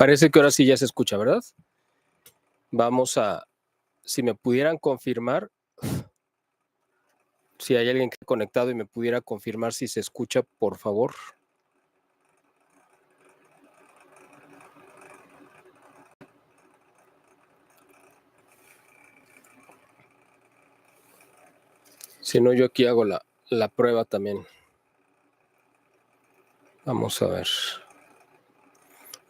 Parece que ahora sí ya se escucha, ¿verdad? Vamos a, si me pudieran confirmar, si hay alguien que ha conectado y me pudiera confirmar si se escucha, por favor. Si no, yo aquí hago la prueba también. Vamos a ver.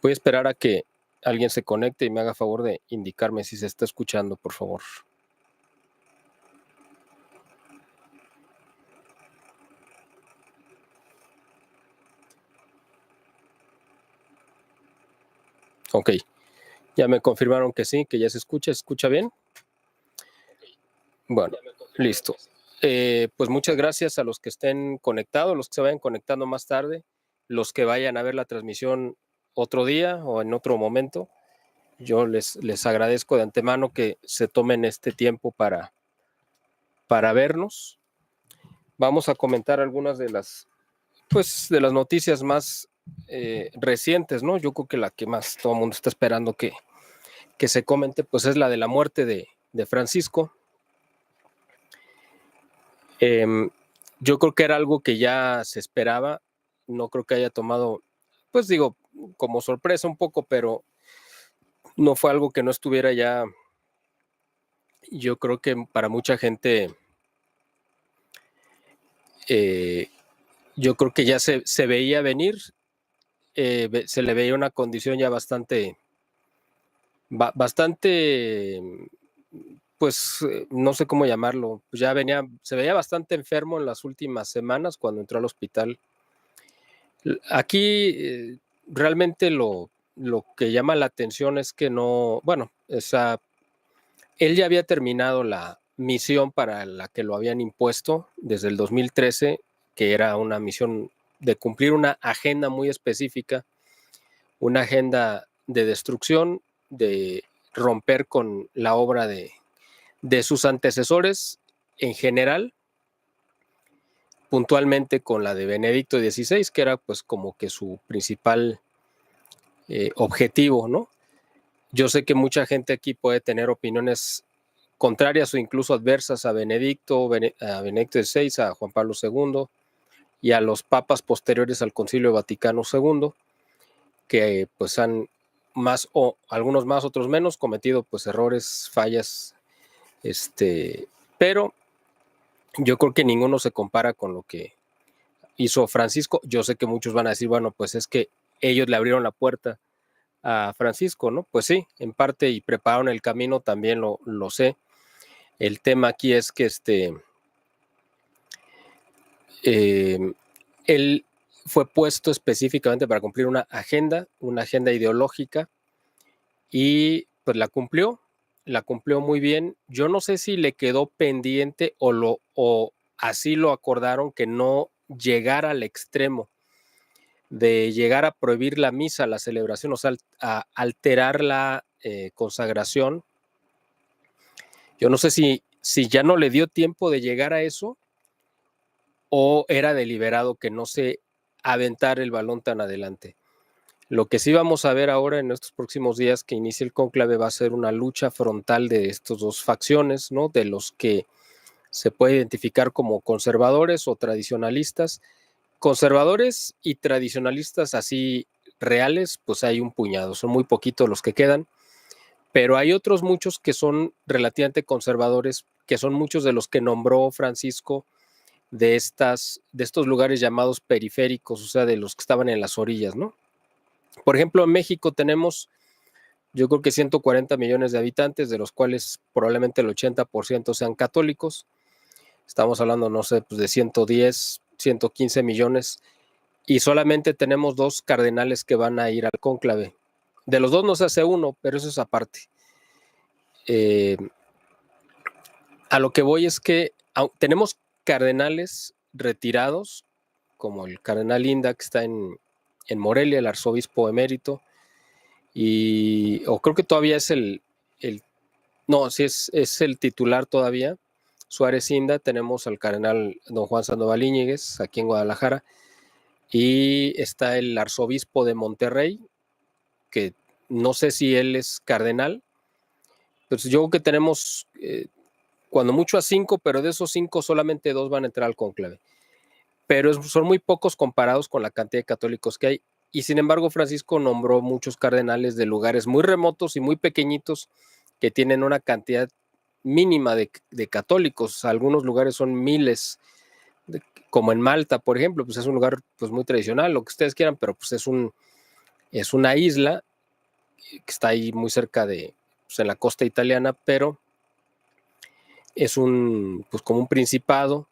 Voy a esperar a que alguien se conecte y me haga favor de indicarme si se está escuchando, por favor. Ok, ya me confirmaron que sí, que ya se escucha. ¿Se escucha bien? Bueno, listo. Pues muchas gracias a los que estén conectados, los que se vayan conectando más tarde, los que vayan a ver la transmisión otro día o en otro momento. Yo les agradezco de antemano que se tomen este tiempo para vernos. Vamos a comentar algunas de las noticias más recientes, ¿no? Yo creo que la que más todo el mundo está esperando que se comente, pues es la de la muerte de Francisco. Yo creo que era algo que ya se esperaba, no creo que haya tomado, pues digo, como sorpresa un poco, pero no fue algo que no estuviera ya, yo creo que para mucha gente, yo creo que ya se veía venir, se le veía una condición ya bastante, pues no sé cómo llamarlo, ya se veía bastante enfermo en las últimas semanas cuando entró al hospital. Aquí realmente lo que llama la atención es que no, bueno, él ya había terminado la misión para la que lo habían impuesto desde el 2013, que era una misión de cumplir una agenda muy específica, una agenda de destrucción, de romper con la obra de sus antecesores en general, puntualmente con la de Benedicto XVI, que era pues como que su principal objetivo, ¿no? Yo sé que mucha gente aquí puede tener opiniones contrarias o incluso adversas a Benedicto XVI, a Juan Pablo II y a los papas posteriores al Concilio Vaticano II, que pues han más o algunos más, otros menos, cometido pues errores, fallas, pero yo creo que ninguno se compara con lo que hizo Francisco. Yo sé que muchos van a decir, bueno, pues es que ellos le abrieron la puerta a Francisco, ¿no? Pues sí, en parte, y prepararon el camino, también lo sé. El tema aquí es que él fue puesto específicamente para cumplir una agenda ideológica, y pues la cumplió muy bien. Yo no sé si le quedó pendiente o así lo acordaron, que no llegara al extremo de llegar a prohibir la misa, la celebración, o sea, a alterar la consagración. Yo no sé si ya no le dio tiempo de llegar a eso, o era deliberado que no se aventara el balón tan adelante. Lo que sí vamos a ver ahora en estos próximos días que inicie el cónclave va a ser una lucha frontal de estas dos facciones, ¿no? De los que se puede identificar como conservadores o tradicionalistas. Conservadores y tradicionalistas así reales, pues hay un puñado, son muy poquitos los que quedan, pero hay otros muchos que son relativamente conservadores, que son muchos de los que nombró Francisco de estos lugares llamados periféricos, o sea, de los que estaban en las orillas, ¿no? Por ejemplo, en México tenemos, yo creo que 140 millones de habitantes, de los cuales probablemente el 80% sean católicos. Estamos hablando, no sé, pues de 110, 115 millones, y solamente tenemos 2 cardenales que van a ir al cónclave. De los 2 no se hace uno, pero eso es aparte. A lo que voy es que tenemos cardenales retirados, como el cardenal Inda, que está en Morelia, el arzobispo emérito, o creo que todavía es no, sí es el titular todavía, Suárez Inda. Tenemos al cardenal don Juan Sandoval Íñiguez, aquí en Guadalajara, y está el arzobispo de Monterrey, que no sé si él es cardenal. Pues yo creo que tenemos cuando mucho a 5, pero de esos 5 solamente 2 van a entrar al cónclave. Pero son muy pocos comparados con la cantidad de católicos que hay. Y sin embargo, Francisco nombró muchos cardenales de lugares muy remotos y muy pequeñitos que tienen una cantidad mínima de católicos. Algunos lugares son miles, como en Malta, por ejemplo, pues es un lugar pues muy tradicional, lo que ustedes quieran, pero pues es una isla que está ahí muy cerca de, pues en la costa italiana, pero es pues como un principado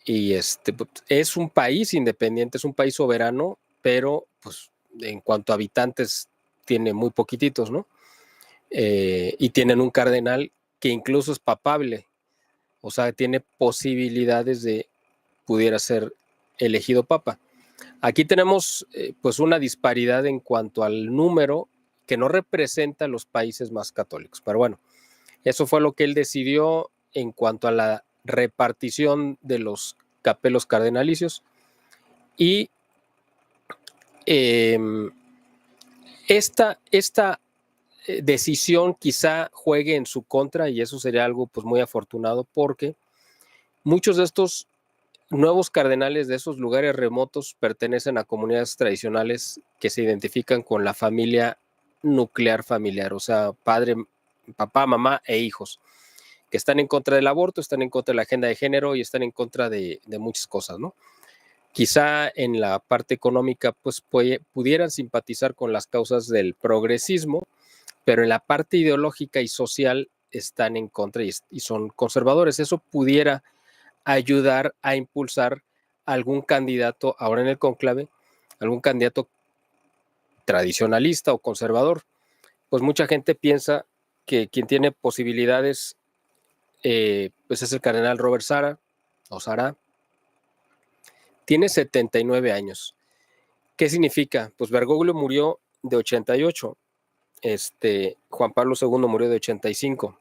y pues, es un país independiente, es un país soberano, pero pues en cuanto a habitantes tiene muy poquititos, ¿no? Y tienen un cardenal que incluso es papable, o sea, tiene posibilidades de pudiera ser elegido papa. Aquí tenemos pues una disparidad en cuanto al número que no representa los países más católicos, pero bueno, eso fue lo que él decidió en cuanto a la repartición de los capelos cardenalicios. Y eh, esta decisión quizá juegue en su contra y eso sería algo pues muy afortunado porque muchos de estos nuevos cardenales de esos lugares remotos pertenecen a comunidades tradicionales que se identifican con la familia nuclear familiar, o sea, padre, papá, mamá e hijos, que están en contra del aborto, están en contra de la agenda de género y están en contra de muchas cosas, ¿no? Quizá en la parte económica pues pudieran simpatizar con las causas del progresismo, pero en la parte ideológica y social están en contra y son conservadores. Eso pudiera ayudar a impulsar algún candidato ahora en el conclave, algún candidato tradicionalista o conservador. Pues mucha gente piensa que quien tiene posibilidades pues es el cardenal Robert Sara o Sara. Tiene 79 años. ¿Qué significa? Pues Bergoglio murió de 88. Juan Pablo II murió de 85.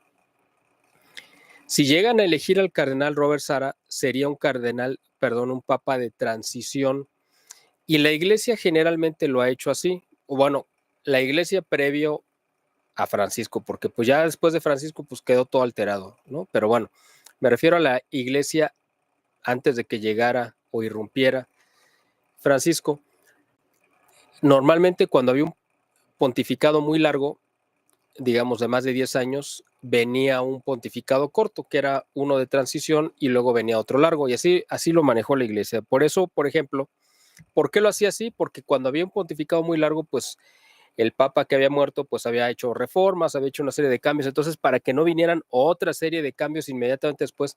Si llegan a elegir al cardenal Robert Sara, sería un papa de transición. Y la iglesia generalmente lo ha hecho así. O bueno, la iglesia previo a Francisco, porque pues ya después de Francisco pues quedó todo alterado, ¿no? Pero bueno, me refiero a la iglesia antes de que llegara o irrumpiera Francisco. Normalmente cuando había un pontificado muy largo, digamos de más de 10 años, venía un pontificado corto, que era uno de transición, y luego venía otro largo, y así lo manejó la iglesia. Por eso, por ejemplo, ¿por qué lo hacía así? Porque cuando había un pontificado muy largo, pues el papa que había muerto, pues había hecho reformas, había hecho una serie de cambios, entonces para que no vinieran otra serie de cambios inmediatamente después,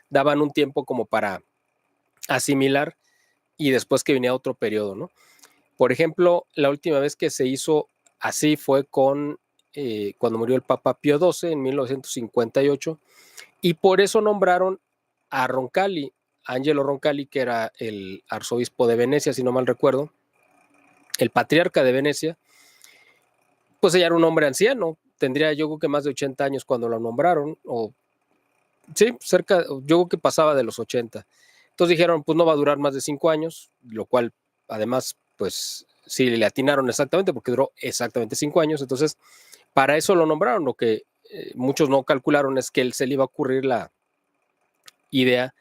daban un tiempo como para asimilar y después que venía otro periodo, ¿no? Por ejemplo, la última vez que se hizo así fue cuando murió el Papa Pío XII en 1958, y por eso nombraron a Roncalli, Angelo Roncalli, que era el arzobispo de Venecia, si no mal recuerdo, el patriarca de Venecia. Pues ella era un hombre anciano, tendría yo creo que más de 80 años cuando lo nombraron, o sí, yo creo que pasaba de los 80. Entonces dijeron, pues no va a durar más de 5 años, lo cual además, pues sí le atinaron exactamente porque duró exactamente 5 años. Entonces, para eso lo nombraron. Lo que muchos no calcularon es que él se le iba a ocurrir la idea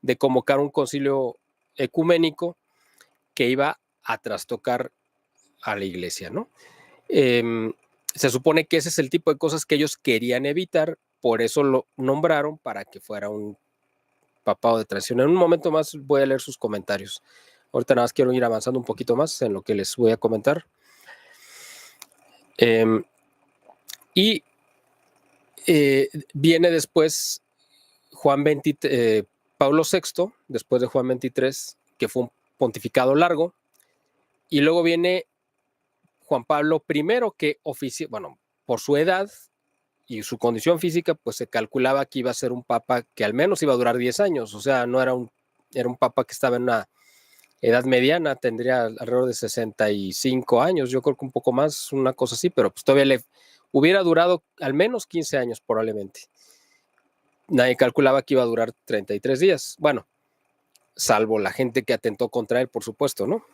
de convocar un concilio ecuménico que iba a trastocar a la iglesia, ¿no? Se supone que ese es el tipo de cosas que ellos querían evitar, por eso lo nombraron para que fuera un papado de transición. En un momento más voy a leer sus comentarios. Ahorita nada más quiero ir avanzando un poquito más en lo que les voy a comentar. Y viene después Pablo VI, después de Juan XXIII, que fue un pontificado largo, y luego viene Juan Pablo I, que por su edad y su condición física, pues se calculaba que iba a ser un papa que al menos iba a durar 10 años, o sea, no era era un papa que estaba en una edad mediana, tendría alrededor de 65 años, yo creo que un poco más, una cosa así, pero pues todavía le hubiera durado al menos 15 años probablemente. Nadie calculaba que iba a durar 33 días, bueno, salvo la gente que atentó contra él, por supuesto, ¿no?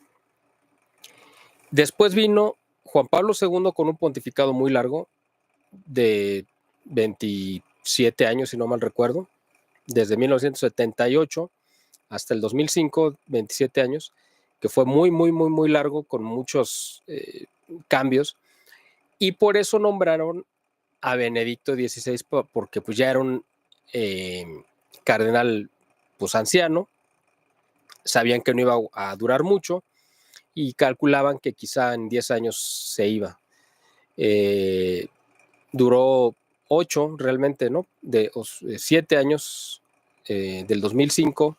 Después vino Juan Pablo II, con un pontificado muy largo, de 27 años, si no mal recuerdo, desde 1978 hasta el 2005, 27 años, que fue muy, muy, muy, muy largo, con muchos cambios, y por eso nombraron a Benedicto XVI, porque pues ya era un cardenal pues anciano, sabían que no iba a durar mucho y calculaban que quizá en 10 años se iba. Duró 8 realmente, ¿no? De 7 años del 2005,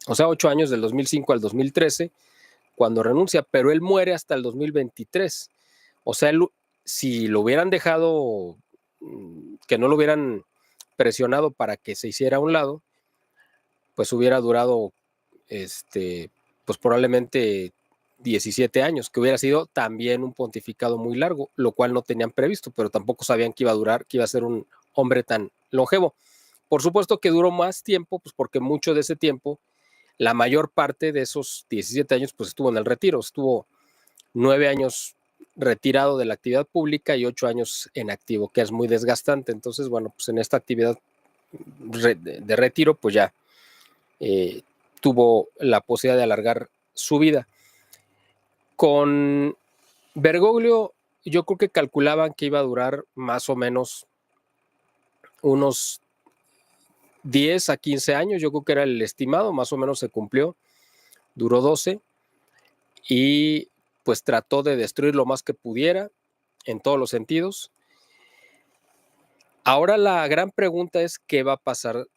o sea, 8 años del 2005 al 2013, cuando renuncia, pero él muere hasta el 2023. O sea, él, si lo hubieran dejado, que no lo hubieran presionado para que se hiciera a un lado, pues hubiera durado, pues probablemente 17 años, que hubiera sido también un pontificado muy largo, lo cual no tenían previsto, pero tampoco sabían que iba a durar, que iba a ser un hombre tan longevo. Por supuesto que duró más tiempo, pues porque mucho de ese tiempo, la mayor parte de esos 17 años, pues estuvo en el retiro, estuvo 9 años retirado de la actividad pública y 8 años en activo, que es muy desgastante. Entonces, bueno, pues en esta actividad de retiro, pues ya tuvo la posibilidad de alargar su vida. Con Bergoglio, yo creo que calculaban que iba a durar más o menos unos 10 a 15 años, yo creo que era el estimado, más o menos se cumplió, duró 12 y pues trató de destruir lo más que pudiera en todos los sentidos. Ahora la gran pregunta es qué va a pasar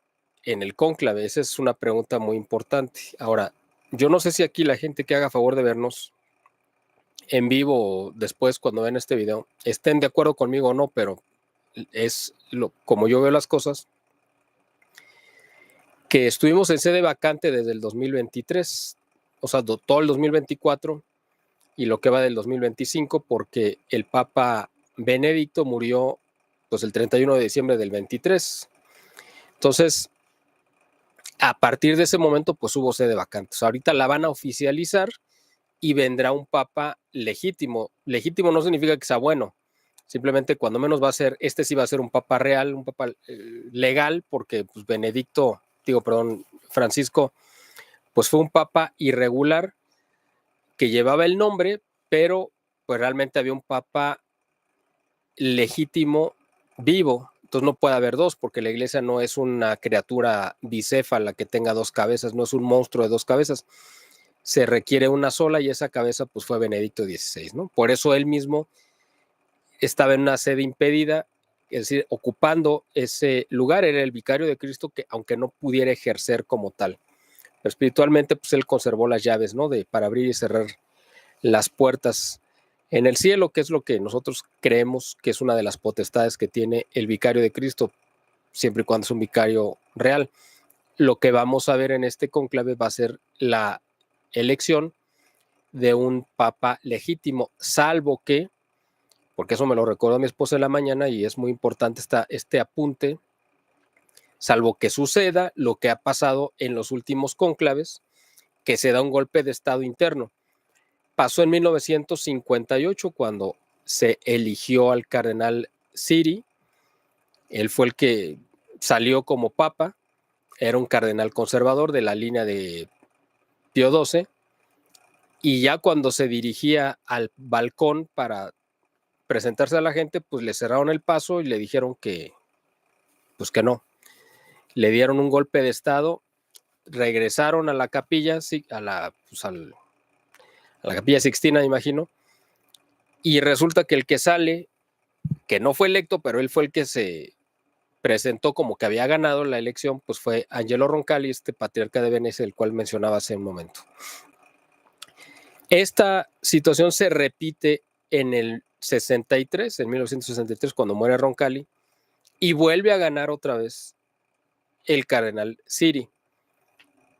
en el cónclave. Esa es una pregunta muy importante. Ahora, yo no sé si aquí la gente que haga favor de vernos en vivo o después cuando ven este video estén de acuerdo conmigo o no, pero es como yo veo las cosas, que estuvimos en sede vacante desde el 2023, o sea, todo el 2024 y lo que va del 2025, porque el Papa Benedicto murió pues el 31 de diciembre del 23. Entonces, a partir de ese momento, pues hubo sede vacante. O sea, ahorita la van a oficializar y vendrá un papa legítimo. Legítimo no significa que sea bueno. Simplemente cuando menos va a ser, sí va a ser un papa real, un papa legal, porque pues Francisco, pues fue un papa irregular que llevaba el nombre, pero pues realmente había un papa legítimo vivo. Entonces no puede haber dos, porque la iglesia no es una criatura bicéfala que tenga dos cabezas, no es un monstruo de dos cabezas. Se requiere una sola y esa cabeza pues fue Benedicto XVI, ¿no? Por eso él mismo estaba en una sede impedida, es decir, ocupando ese lugar, era el vicario de Cristo, que aunque no pudiera ejercer como tal, pero espiritualmente pues él conservó las llaves, ¿no? Para abrir y cerrar las puertas en el cielo, que es lo que nosotros creemos que es una de las potestades que tiene el vicario de Cristo, siempre y cuando es un vicario real. Lo que vamos a ver en este conclave va a ser la elección de un papa legítimo, salvo que, porque eso me lo recordó mi esposa en la mañana y es muy importante este apunte, salvo que suceda lo que ha pasado en los últimos cónclaves, que se da un golpe de estado interno. Pasó en 1958 cuando se eligió al cardenal Siri. Él fue el que salió como papa, era un cardenal conservador de la línea de Pío XII, y ya cuando se dirigía al balcón para presentarse a la gente, pues le cerraron el paso y le dijeron pues que no. Le dieron un golpe de estado, regresaron a la capilla, a la capilla Sixtina, me imagino, y resulta que el que sale, que no fue electo, pero él fue el que se presentó como que había ganado la elección, pues fue Angelo Roncalli, este patriarca de Venecia, el cual mencionaba hace un momento. Esta situación se repite en el 63, en 1963, cuando muere Roncalli, y vuelve a ganar otra vez el cardenal Siri.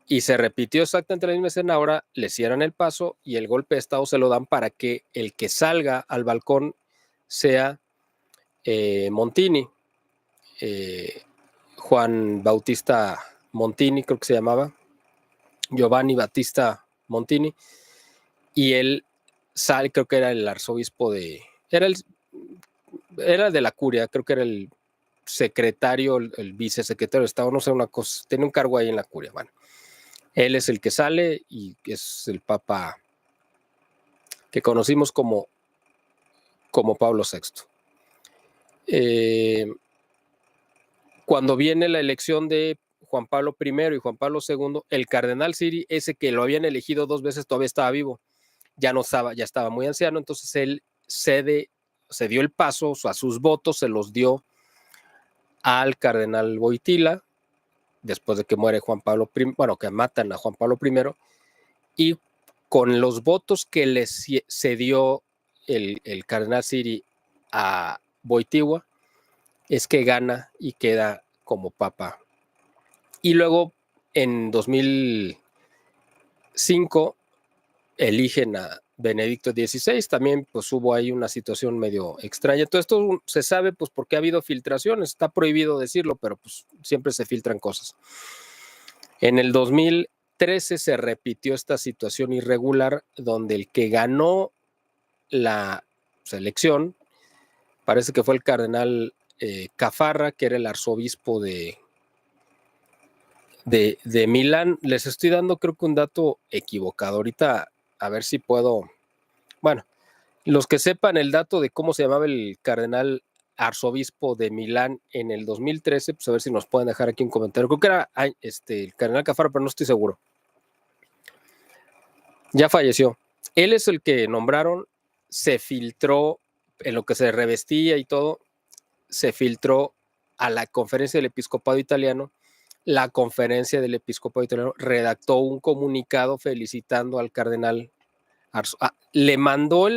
Y se repitió exactamente la misma escena, ahora le cierran el paso y el golpe de estado se lo dan para que el que salga al balcón sea Montini, Juan Bautista Montini, creo que se llamaba, Giovanni Battista Montini, y él sale, creo que era el arzobispo era de la curia, creo que era el secretario, el vicesecretario de Estado, no sé, una cosa, tiene un cargo ahí en la curia. Bueno, él es el que sale y es el papa que conocimos como Pablo VI. Cuando viene la elección de Juan Pablo I y Juan Pablo II, el cardenal Siri, ese que lo habían elegido 2 veces, todavía estaba vivo, ya estaba muy anciano, entonces él se dio el paso, a sus votos se los dio al cardenal Wojtyła, después de que muere Juan Pablo I, bueno, que matan a Juan Pablo I, y con los votos que le cedió el cardenal Siri a Wojtyła, es que gana y queda como papa. Y luego, en 2005, eligen a Benedicto XVI, también pues hubo ahí una situación medio extraña. Todo esto se sabe pues porque ha habido filtraciones, está prohibido decirlo, pero pues siempre se filtran cosas. En el 2013 se repitió esta situación irregular donde el que ganó la elección, parece que fue el cardenal Caffarra, que era el arzobispo de Milán. Les estoy dando creo que un dato equivocado. Ahorita a ver si puedo. Bueno, los que sepan el dato de cómo se llamaba el cardenal arzobispo de Milán en el 2013, pues a ver si nos pueden dejar aquí un comentario. Creo que era el cardenal Caffarra, pero no estoy seguro. Ya falleció. Él es el que nombraron, se filtró en lo que se revestía y todo, se filtró a la conferencia del episcopado italiano. La conferencia del episcopado italiano redactó un comunicado felicitando al cardenal le mandó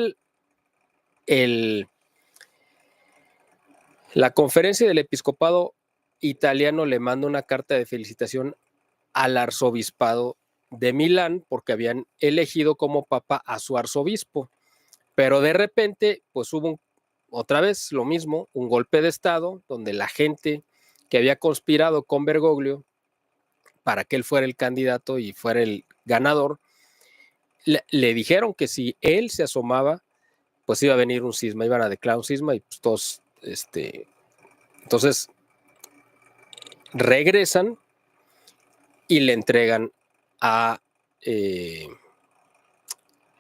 la conferencia del episcopado italiano le manda una carta de felicitación al arzobispado de Milán porque habían elegido como papa a su arzobispo. Pero de repente, pues hubo otra vez lo mismo, un golpe de estado donde la gente que había conspirado con Bergoglio para que él fuera el candidato y fuera el ganador, le dijeron que si él se asomaba, pues iba a venir un cisma, iban a declarar un cisma y pues todos, entonces regresan y le entregan a,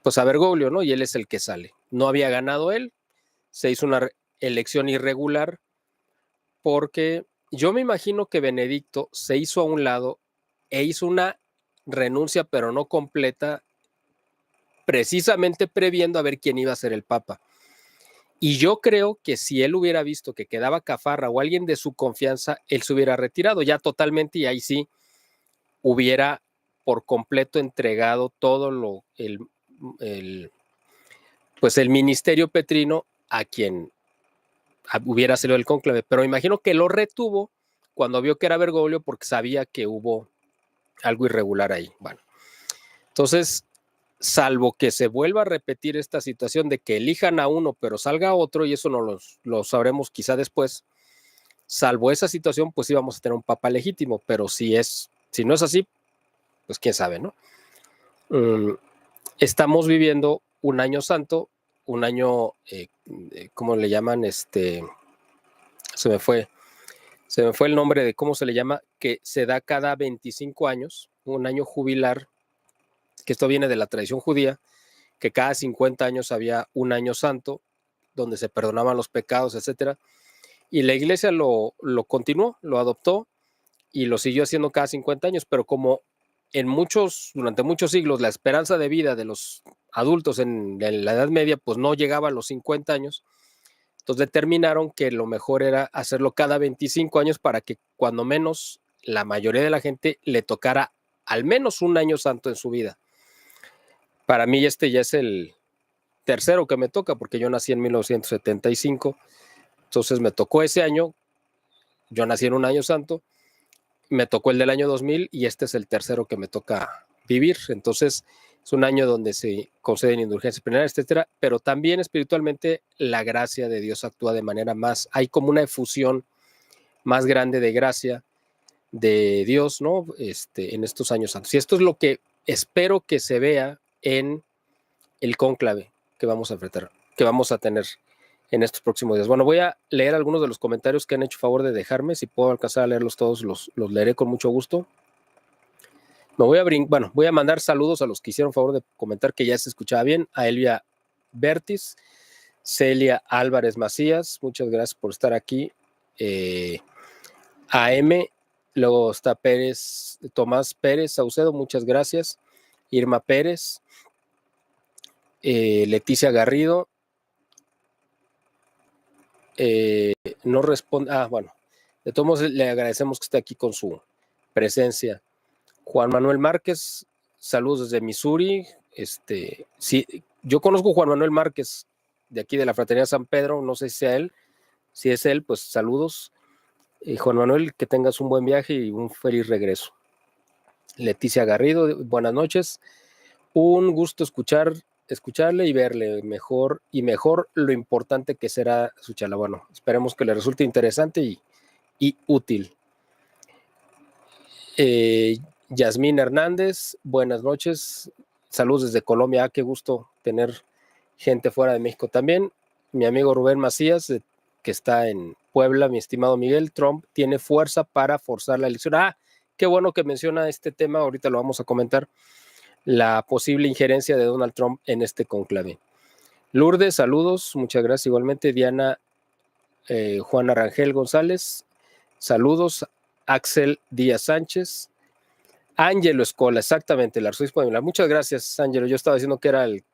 pues a Bergoglio, ¿no? Y él es el que sale. No había ganado él, se hizo una elección irregular porque yo me imagino que Benedicto se hizo a un lado e hizo una renuncia, pero no completa, precisamente previendo a ver quién iba a ser el papa. Y yo creo que si él hubiera visto que quedaba Caffarra o alguien de su confianza, él se hubiera retirado ya totalmente y ahí sí hubiera por completo entregado todo pues el ministerio petrino a quien hubiera salido el cónclave. Pero imagino que lo retuvo cuando vio que era Bergoglio porque sabía que hubo algo irregular ahí. Bueno, entonces, salvo que se vuelva a repetir esta situación de que elijan a uno pero salga otro, y eso no lo sabremos quizá después, salvo esa situación, pues íbamos a tener un papa legítimo, pero si no es así, pues quién sabe, ¿no? Estamos viviendo un año santo, un año, ¿cómo le llaman? Se me fue el nombre de cómo se le llama, que se da cada 25 años, un año jubilar, que esto viene de la tradición judía, que cada 50 años había un año santo, donde se perdonaban los pecados, etcétera. Y la iglesia lo continuó, lo adoptó y lo siguió haciendo cada 50 años, pero como durante muchos siglos, la esperanza de vida de los adultos en la Edad Media, pues no llegaba a los 50 años, entonces determinaron que lo mejor era hacerlo cada 25 años para que cuando menos la mayoría de la gente le tocara al menos un año santo en su vida. Para mí ya es el tercero que me toca, porque yo nací en 1975, entonces me tocó ese año, yo nací en un año santo, me tocó el del año 2000 y este es el tercero que me toca vivir. Entonces es un año donde se conceden indulgencias plenarias, etcétera, pero también espiritualmente la gracia de Dios actúa de manera hay como una efusión más grande de gracia de Dios, ¿no? En estos años santos. Y esto es lo que espero que se vea en el cónclave. que vamos a enfrentar, que vamos a tener en estos próximos días. Bueno, voy a leer algunos de los comentarios que han hecho favor de dejarme. Si puedo alcanzar a leerlos todos, los leeré con mucho gusto. Me voy a voy a mandar saludos a los que hicieron favor de comentar que ya se escuchaba bien. A Elvia Bertis, Celia Álvarez Macías, muchas gracias por estar aquí. AM, luego está Tomás Pérez Saucedo, muchas gracias. Irma Pérez, Leticia Garrido, no responde, bueno, de todos modos le agradecemos que esté aquí con su presencia. Juan Manuel Márquez, saludos desde Missouri. Sí, yo conozco a Juan Manuel Márquez de aquí de la Fraternidad San Pedro, no sé si sea él, si es él, pues saludos. Juan Manuel, que tengas un buen viaje y un feliz regreso. Leticia Garrido, buenas noches. Un gusto escucharle y verle mejor lo importante que será su charla. Bueno, esperemos que le resulte interesante y útil. Yasmín Hernández, buenas noches. Saludos desde Colombia. Qué gusto tener gente fuera de México también. Mi amigo Rubén Macías, que está en Puebla, mi estimado Miguel. Trump tiene fuerza para forzar la elección. Qué bueno que menciona este tema. Ahorita lo vamos a comentar. La posible injerencia de Donald Trump en este conclave. Lourdes, saludos. Muchas gracias igualmente. Diana Juana Rangel González, saludos. Axel Díaz Sánchez. Ángelo Escola, exactamente, el arzobispo de Milán. Muchas gracias, Ángelo. Yo estaba diciendo que era el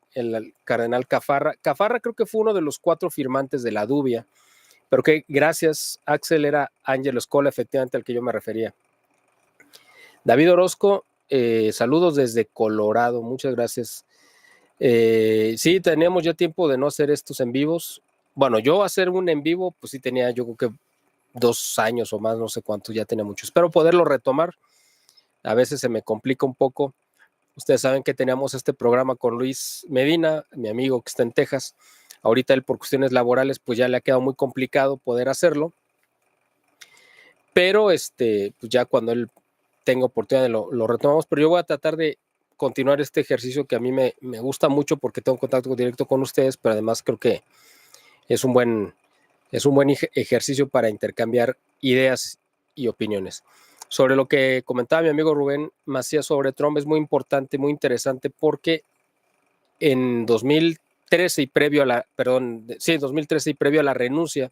cardenal Cafarra. Cafarra creo que fue uno de los 4 firmantes de la dubia, pero que gracias, Axel, era Ángelo Escola, efectivamente, al que yo me refería. David Orozco, saludos desde Colorado, muchas gracias. Sí, teníamos ya tiempo de no hacer estos en vivos. Bueno, yo hacer un en vivo, pues sí tenía yo creo que 2 años o más, no sé cuánto, ya tenía mucho. Espero poderlo retomar. A veces se me complica un poco. Ustedes saben que teníamos este programa con Luis Medina, mi amigo que está en Texas. Ahorita él por cuestiones laborales pues ya le ha quedado muy complicado poder hacerlo. Pero pues ya cuando él tenga oportunidad lo retomamos. Pero yo voy a tratar de continuar este ejercicio que a mí me gusta mucho porque tengo contacto directo con ustedes, pero además creo que es un buen ejercicio para intercambiar ideas y opiniones. Sobre lo que comentaba mi amigo Rubén Macías sobre Trump, es muy importante, muy interesante, porque en 2013 y previo a la, 2013 y previo a la renuncia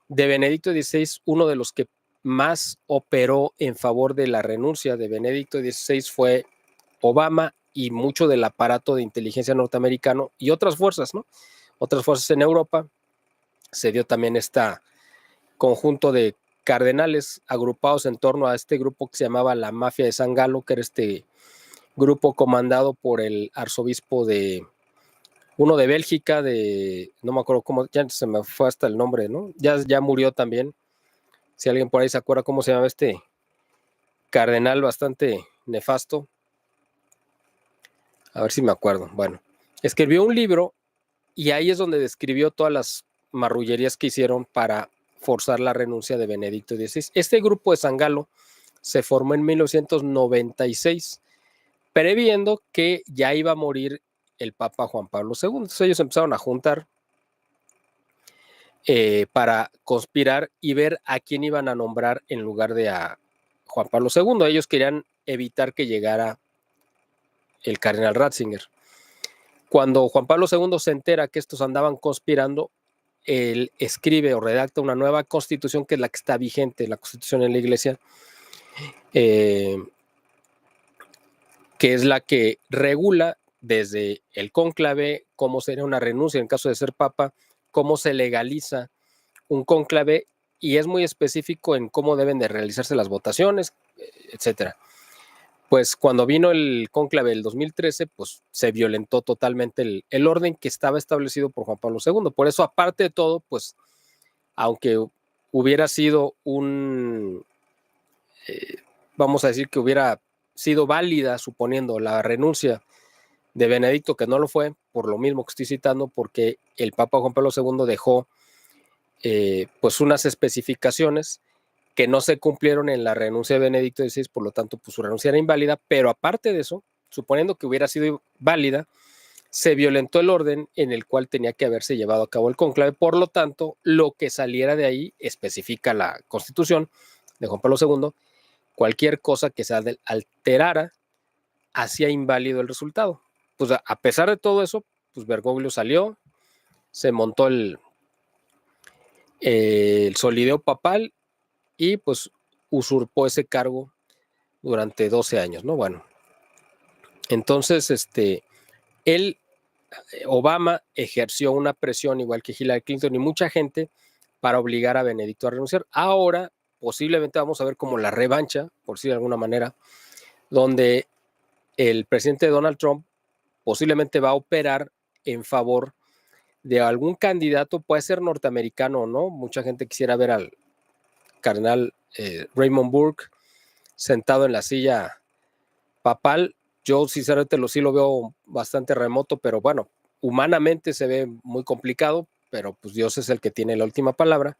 de Benedicto XVI, uno de los que más operó en favor de la renuncia de Benedicto XVI fue Obama y mucho del aparato de inteligencia norteamericano y otras fuerzas, ¿no? Otras fuerzas en Europa. Se dio también este conjunto de cardenales agrupados en torno a este grupo que se llamaba la Mafia de San Galo, que era este grupo comandado por el arzobispo uno de Bélgica, no me acuerdo cómo, ya se me fue hasta el nombre, ¿no? Ya murió también. Si alguien por ahí se acuerda cómo se llama este cardenal bastante nefasto. A ver si me acuerdo. Bueno, escribió un libro y ahí es donde describió todas las marrullerías que hicieron para forzar la renuncia de Benedicto XVI. Este grupo de San Galo se formó en 1996, previendo que ya iba a morir el Papa Juan Pablo II. Entonces ellos empezaron a juntar para conspirar y ver a quién iban a nombrar en lugar de a Juan Pablo II. Ellos querían evitar que llegara el cardenal Ratzinger. Cuando Juan Pablo II se entera que estos andaban conspirando, él escribe o redacta una nueva constitución que es la que está vigente, la constitución en la iglesia, que es la que regula desde el cónclave cómo sería una renuncia en caso de ser papa, cómo se legaliza un cónclave y es muy específico en cómo deben de realizarse las votaciones, etcétera. Pues cuando vino el cónclave del 2013, pues se violentó totalmente el orden que estaba establecido por Juan Pablo II. Por eso, aparte de todo, pues, aunque hubiera sido vamos a decir que hubiera sido válida, suponiendo la renuncia de Benedicto, que no lo fue, por lo mismo que estoy citando, porque el Papa Juan Pablo II dejó pues unas especificaciones que no se cumplieron en la renuncia de Benedicto XVI, por lo tanto, pues su renuncia era inválida, pero aparte de eso, suponiendo que hubiera sido válida, se violentó el orden en el cual tenía que haberse llevado a cabo el cónclave. Por lo tanto, lo que saliera de ahí, especifica la Constitución de Juan Pablo II, cualquier cosa que se alterara hacía inválido el resultado. Pues a pesar de todo eso, pues Bergoglio salió, se montó el solideo papal y pues usurpó ese cargo durante 12 años, ¿no? Bueno, entonces él, Obama, ejerció una presión igual que Hillary Clinton y mucha gente para obligar a Benedicto a renunciar. Ahora posiblemente vamos a ver como la revancha, por decirlo de alguna manera, donde el presidente Donald Trump posiblemente va a operar en favor de algún candidato, puede ser norteamericano o no. Mucha gente quisiera ver al cardenal Raymond Burke sentado en la silla papal. Yo sinceramente sí lo veo bastante remoto, pero bueno, humanamente se ve muy complicado, pero pues Dios es el que tiene la última palabra.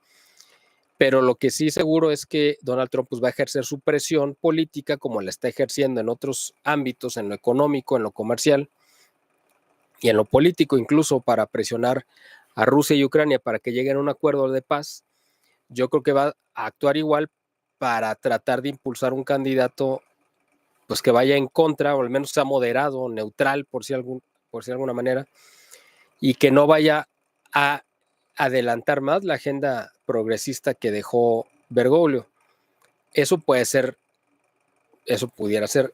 Pero lo que sí seguro es que Donald Trump pues, va a ejercer su presión política como la está ejerciendo en otros ámbitos, en lo económico, en lo comercial y en lo político, incluso para presionar a Rusia y Ucrania para que lleguen a un acuerdo de paz. Yo creo que va a actuar igual para tratar de impulsar un candidato pues que vaya en contra, o al menos sea moderado, neutral, por si de alguna manera, y que no vaya a adelantar más la agenda progresista que dejó Bergoglio. Eso puede ser, eso pudiera ser.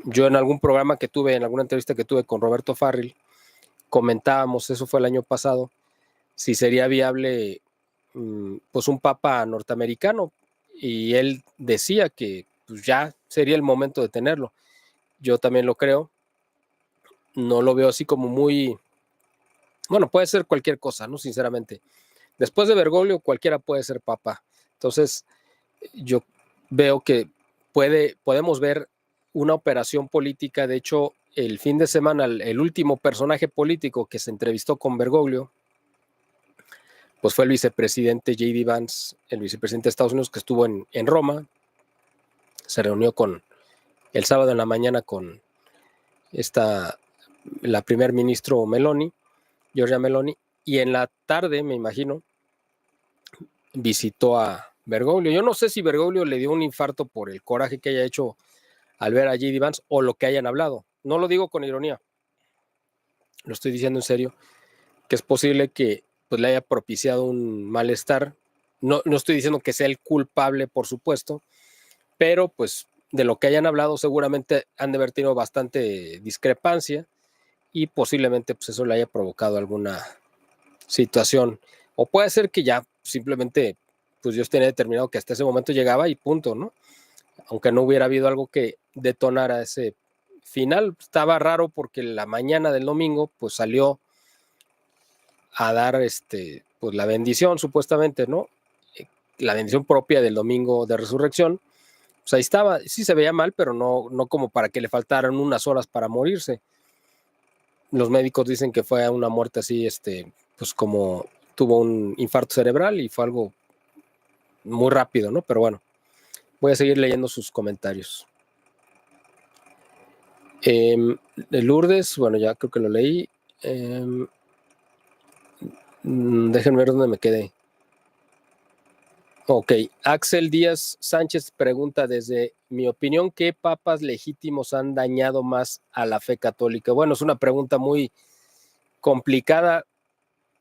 Yo en algún programa que tuve, en alguna entrevista que tuve con Roberto Farril, comentábamos, eso fue el año pasado, si sería viable pues un papa norteamericano, y él decía que pues ya sería el momento de tenerlo. Yo también lo creo, no lo veo así como muy, bueno, puede ser cualquier cosa, ¿no? Sinceramente. Después de Bergoglio, cualquiera puede ser papa. Entonces, yo veo que podemos ver una operación política. De hecho, el fin de semana, el último personaje político que se entrevistó con Bergoglio, pues fue el vicepresidente J.D. Vance, el vicepresidente de Estados Unidos, que estuvo en Roma. Se reunió el sábado en la mañana con la primer ministro Meloni, Giorgia Meloni, y en la tarde, me imagino, visitó a Bergoglio. Yo no sé si Bergoglio le dio un infarto por el coraje que haya hecho al ver a J.D. Vance o lo que hayan hablado. No lo digo con ironía, lo estoy diciendo en serio, que es posible que pues, le haya propiciado un malestar. No estoy diciendo que sea el culpable, por supuesto, pero pues de lo que hayan hablado seguramente han de haber tenido bastante discrepancia y posiblemente pues eso le haya provocado alguna situación. O puede ser que ya simplemente pues Dios tenía determinado que hasta ese momento llegaba y punto, ¿no? Aunque no hubiera habido algo que detonara ese final. Estaba raro porque la mañana del domingo pues salió a dar pues la bendición supuestamente, ¿no? La bendición propia del domingo de resurrección. Pues ahí estaba, sí se veía mal, pero no como para que le faltaran unas horas para morirse. Los médicos dicen que fue una muerte así, pues como tuvo un infarto cerebral y fue algo muy rápido, ¿no? Pero bueno, voy a seguir leyendo sus comentarios. De Lourdes, bueno, ya creo que lo leí. Déjenme ver dónde me quedé. Ok, Axel Díaz Sánchez pregunta, desde mi opinión, ¿qué papas legítimos han dañado más a la fe católica? Bueno, es una pregunta muy complicada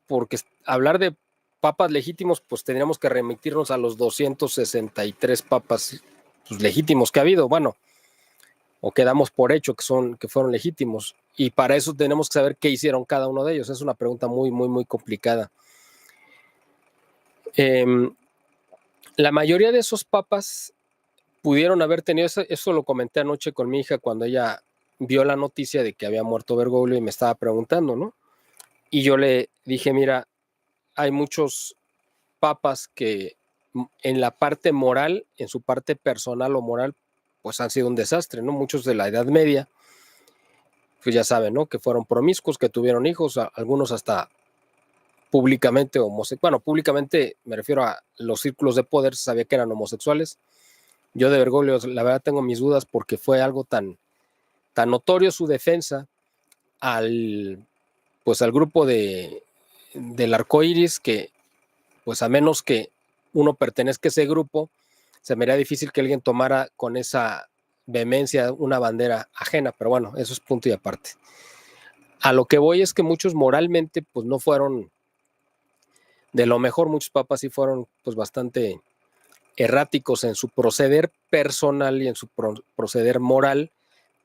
porque hablar de papas legítimos, pues tendríamos que remitirnos a los 263 papas pues, legítimos que ha habido, bueno, o que damos por hecho que fueron legítimos, y para eso tenemos que saber qué hicieron cada uno de ellos. Es una pregunta muy, muy, muy complicada. La mayoría de esos papas pudieron haber tenido, eso lo comenté anoche con mi hija cuando ella vio la noticia de que había muerto Bergoglio y me estaba preguntando, ¿no? Y yo le dije, mira, hay muchos papas que en la parte moral, en su parte personal o moral, pues han sido un desastre, ¿no? Muchos de la Edad Media, pues ya saben, ¿no? Que fueron promiscuos, que tuvieron hijos, algunos hasta públicamente homosexuales. Bueno, públicamente me refiero a los círculos de poder, se sabía que eran homosexuales. Yo de Bergoglio, la verdad, tengo mis dudas porque fue algo tan notorio su defensa pues al grupo del arco iris, que pues a menos que uno pertenezca a ese grupo, se me haría difícil que alguien tomara con esa vehemencia una bandera ajena, pero bueno, eso es punto y aparte. A lo que voy es que muchos moralmente pues no fueron de lo mejor, muchos papas sí fueron pues bastante erráticos en su proceder personal y en su proceder moral,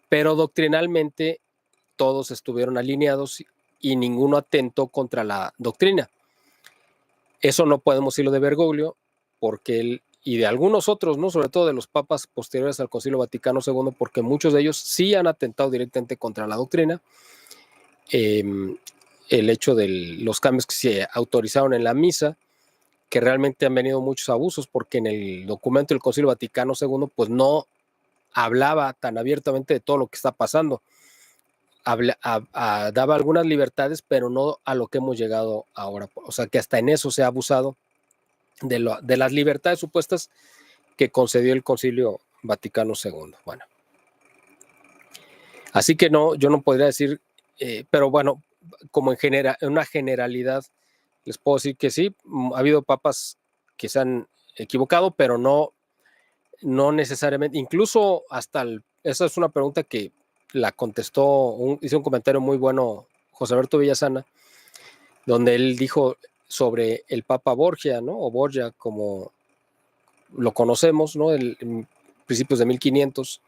pero doctrinalmente todos estuvieron alineados y ninguno atentó contra la doctrina. Eso no podemos decirlo de Bergoglio, porque él y de algunos otros, ¿no? Sobre todo de los papas posteriores al Concilio Vaticano II, porque muchos de ellos sí han atentado directamente contra la doctrina. El hecho de los cambios que se autorizaron en la misa, que realmente han venido muchos abusos, porque en el documento del Concilio Vaticano II, pues no hablaba tan abiertamente de todo lo que está pasando. Daba algunas libertades, pero no a lo que hemos llegado ahora. O sea, que hasta en eso se ha abusado de las libertades supuestas que concedió el Concilio Vaticano II. Bueno, así que no, yo no podría decir, pero bueno, como en una generalidad, les puedo decir que sí, ha habido papas que se han equivocado, pero no necesariamente, incluso esa es una pregunta que la contestó, hizo un comentario muy bueno José Alberto Villasana, donde él dijo sobre el Papa Borgia, ¿no? O Borgia, como lo conocemos, ¿no? En principios de 1500,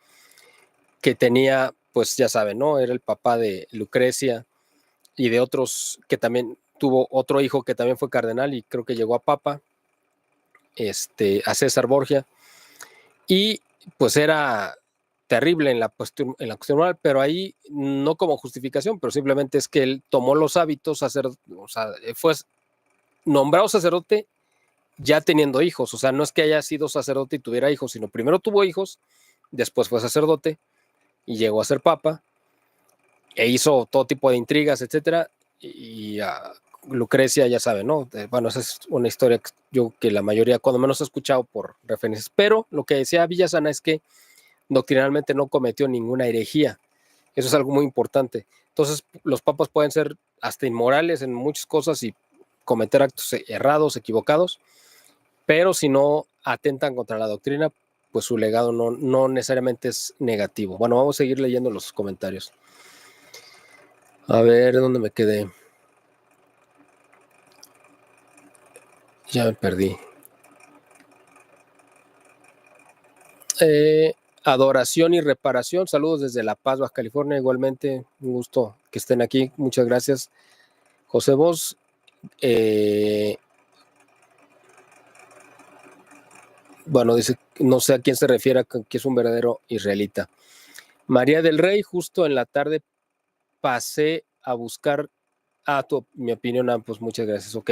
que tenía, pues ya saben, ¿no? Era el papá de Lucrecia y de otros, que también tuvo otro hijo que también fue cardenal y creo que llegó a papa, a César Borgia, y pues era terrible en la cuestión moral, pero ahí no como justificación, pero simplemente es que él tomó los hábitos, o sea, fue nombrado sacerdote ya teniendo hijos, o sea, no es que haya sido sacerdote y tuviera hijos, sino primero tuvo hijos, después fue sacerdote y llegó a ser papa e hizo todo tipo de intrigas, etcétera, y Lucrecia ya sabe, ¿no? Bueno, esa es una historia que yo que la mayoría, cuando menos he escuchado por referencias, pero lo que decía Villasana es que doctrinalmente no cometió ninguna herejía, eso es algo muy importante. Entonces, los papas pueden ser hasta inmorales en muchas cosas y cometer actos errados, equivocados, pero si no atentan contra la doctrina, pues su legado no necesariamente es negativo. Bueno, vamos a seguir leyendo los comentarios. A ver, ¿dónde me quedé? Ya me perdí. Adoración y reparación. Saludos desde La Paz, Baja California. Igualmente, un gusto que estén aquí. Muchas gracias. José Vos. Bueno, dice, no sé a quién se refiere, que es un verdadero israelita. María del Rey, justo en la tarde pasé a buscar mi opinión. Pues muchas gracias, ok.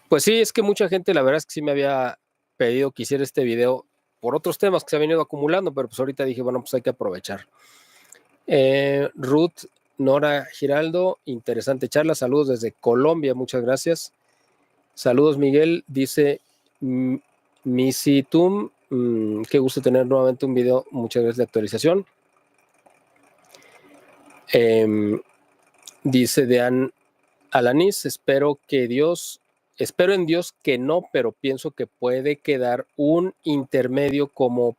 Pues sí, es que mucha gente, la verdad es que sí me había pedido que hiciera este video por otros temas que se han venido acumulando, pero pues ahorita dije, bueno, pues hay que aprovechar. Ruth Nora Giraldo, interesante charla, saludos desde Colombia, muchas gracias. Saludos Miguel, dice Misitum, qué gusto tener nuevamente un video, muchas gracias de actualización. Dice Dean Alanis, espero en Dios que no, pero pienso que puede quedar un intermedio como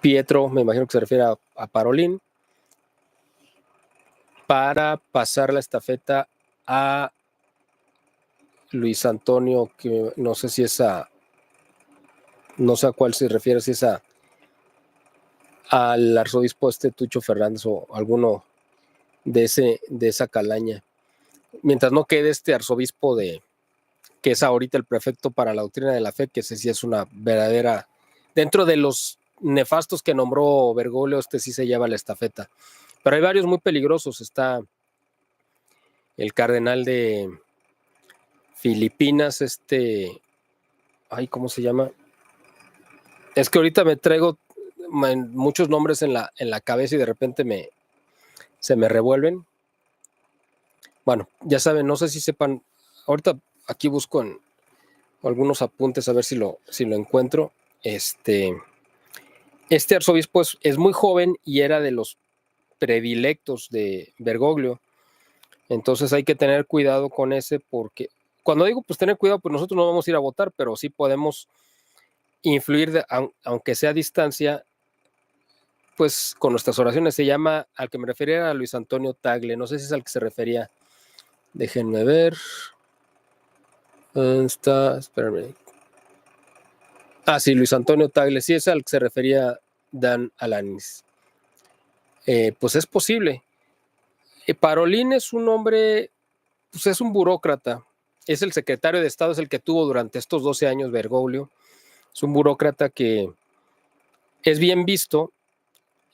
Pietro, me imagino que se refiere a Parolín, para pasar la estafeta a Luis Antonio, que no sé si no sé a cuál se refiere, si es al arzobispo Tucho Fernández o alguno de esa calaña. Mientras no quede este arzobispo que es ahorita el prefecto para la doctrina de la fe, que ese sí es una verdadera, dentro de los nefastos que nombró Bergoglio, sí se lleva la estafeta. Pero hay varios muy peligrosos. Está el cardenal de Filipinas, ¿cómo se llama? Es que ahorita me traigo muchos nombres en la cabeza y de repente se me revuelven. Bueno, ya saben, no sé si sepan, ahorita aquí busco en algunos apuntes a ver si lo encuentro. Este arzobispo es muy joven y era de los predilectos de Bergoglio. Entonces hay que tener cuidado con ese, porque cuando digo pues tener cuidado, pues nosotros no vamos a ir a votar, pero sí podemos influir, aunque sea a distancia, pues con nuestras oraciones. Se llama, al que me refería era a Luis Antonio Tagle, no sé si es al que se refería. Déjenme ver. ¿Dónde está? Espérame. Ah, sí, Luis Antonio Tagle, sí es al que se refería Dan Alanis. Pues es posible. Parolín es un hombre, pues es un burócrata. Es el secretario de Estado, es el que tuvo durante estos 12 años Bergoglio. Es un burócrata que es bien visto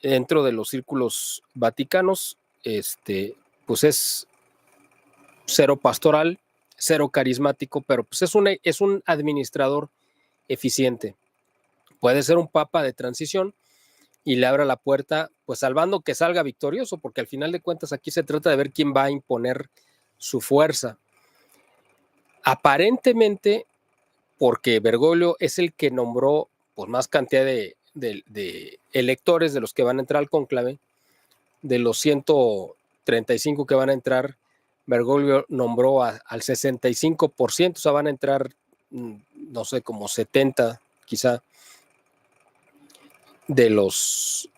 dentro de los círculos vaticanos. Pues es cero pastoral, cero carismático, pero pues es un administrador eficiente. Puede ser un papa de transición y le abra la puerta, pues salvando que salga victorioso, porque al final de cuentas aquí se trata de ver quién va a imponer su fuerza. Aparentemente, porque Bergoglio es el que nombró pues, más cantidad de electores de los que van a entrar al cónclave, de los 135 que van a entrar, Bergoglio nombró al 65%, o sea, van a entrar, no sé, como 70 quizá, de los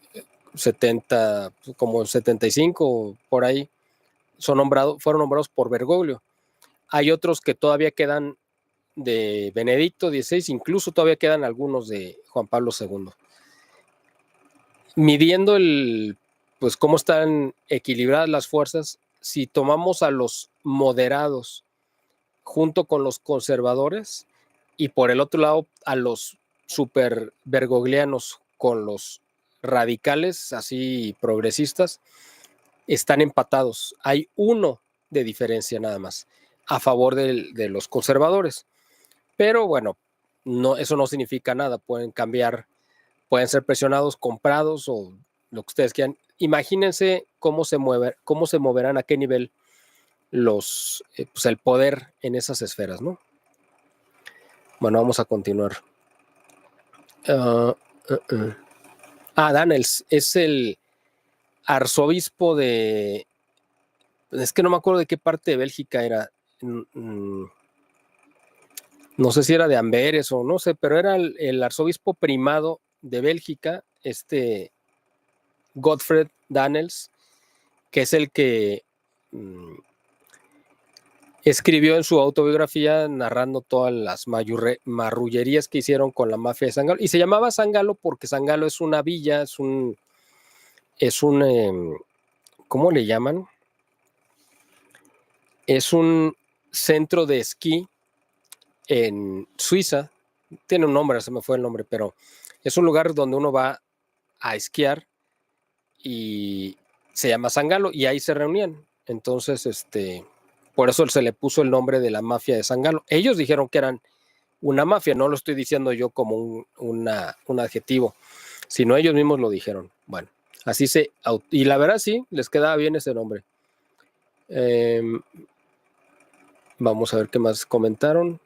70, como 75 por ahí, fueron nombrados por Bergoglio. Hay otros que todavía quedan de Benedicto XVI, incluso todavía quedan algunos de Juan Pablo II. Midiendo pues cómo están equilibradas las fuerzas, si tomamos a los moderados junto con los conservadores y por el otro lado a los super bergoglianos con los radicales, así progresistas, están empatados. Hay uno de diferencia nada más a favor de los conservadores. Pero bueno, no, eso no significa nada. Pueden cambiar, pueden ser presionados, comprados o lo que ustedes quieran. Imagínense cómo se moverán, a qué nivel pues el poder en esas esferas, ¿no? Bueno, vamos a continuar. Danels es el arzobispo de... Es que no me acuerdo de qué parte de Bélgica era. No sé si era de Amberes o no sé, pero era el arzobispo primado de Bélgica, Godfred Danels, que es el que escribió en su autobiografía narrando todas las marrullerías que hicieron con la mafia de San Galo. Y se llamaba San Galo porque San Galo es una villa, es un ¿cómo le llaman? Es un centro de esquí en Suiza. Tiene un nombre, se me fue el nombre, pero es un lugar donde uno va a esquiar y se llama San Galo y ahí se reunían. Entonces, por eso se le puso el nombre de la mafia de San Galo. Ellos dijeron que eran una mafia, no lo estoy diciendo yo como un adjetivo, sino ellos mismos lo dijeron. Bueno, así y la verdad sí, les quedaba bien ese nombre. Vamos a ver qué más comentaron.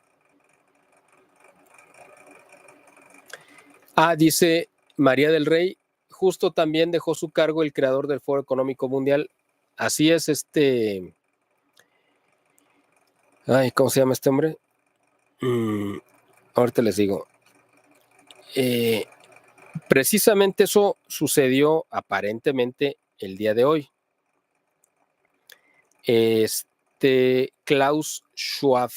Dice María del Rey, justo también dejó su cargo el creador del Foro Económico Mundial. Así es, ¿cómo se llama este hombre? Ahorita les digo. Precisamente eso sucedió aparentemente el día de hoy. Klaus Schwab,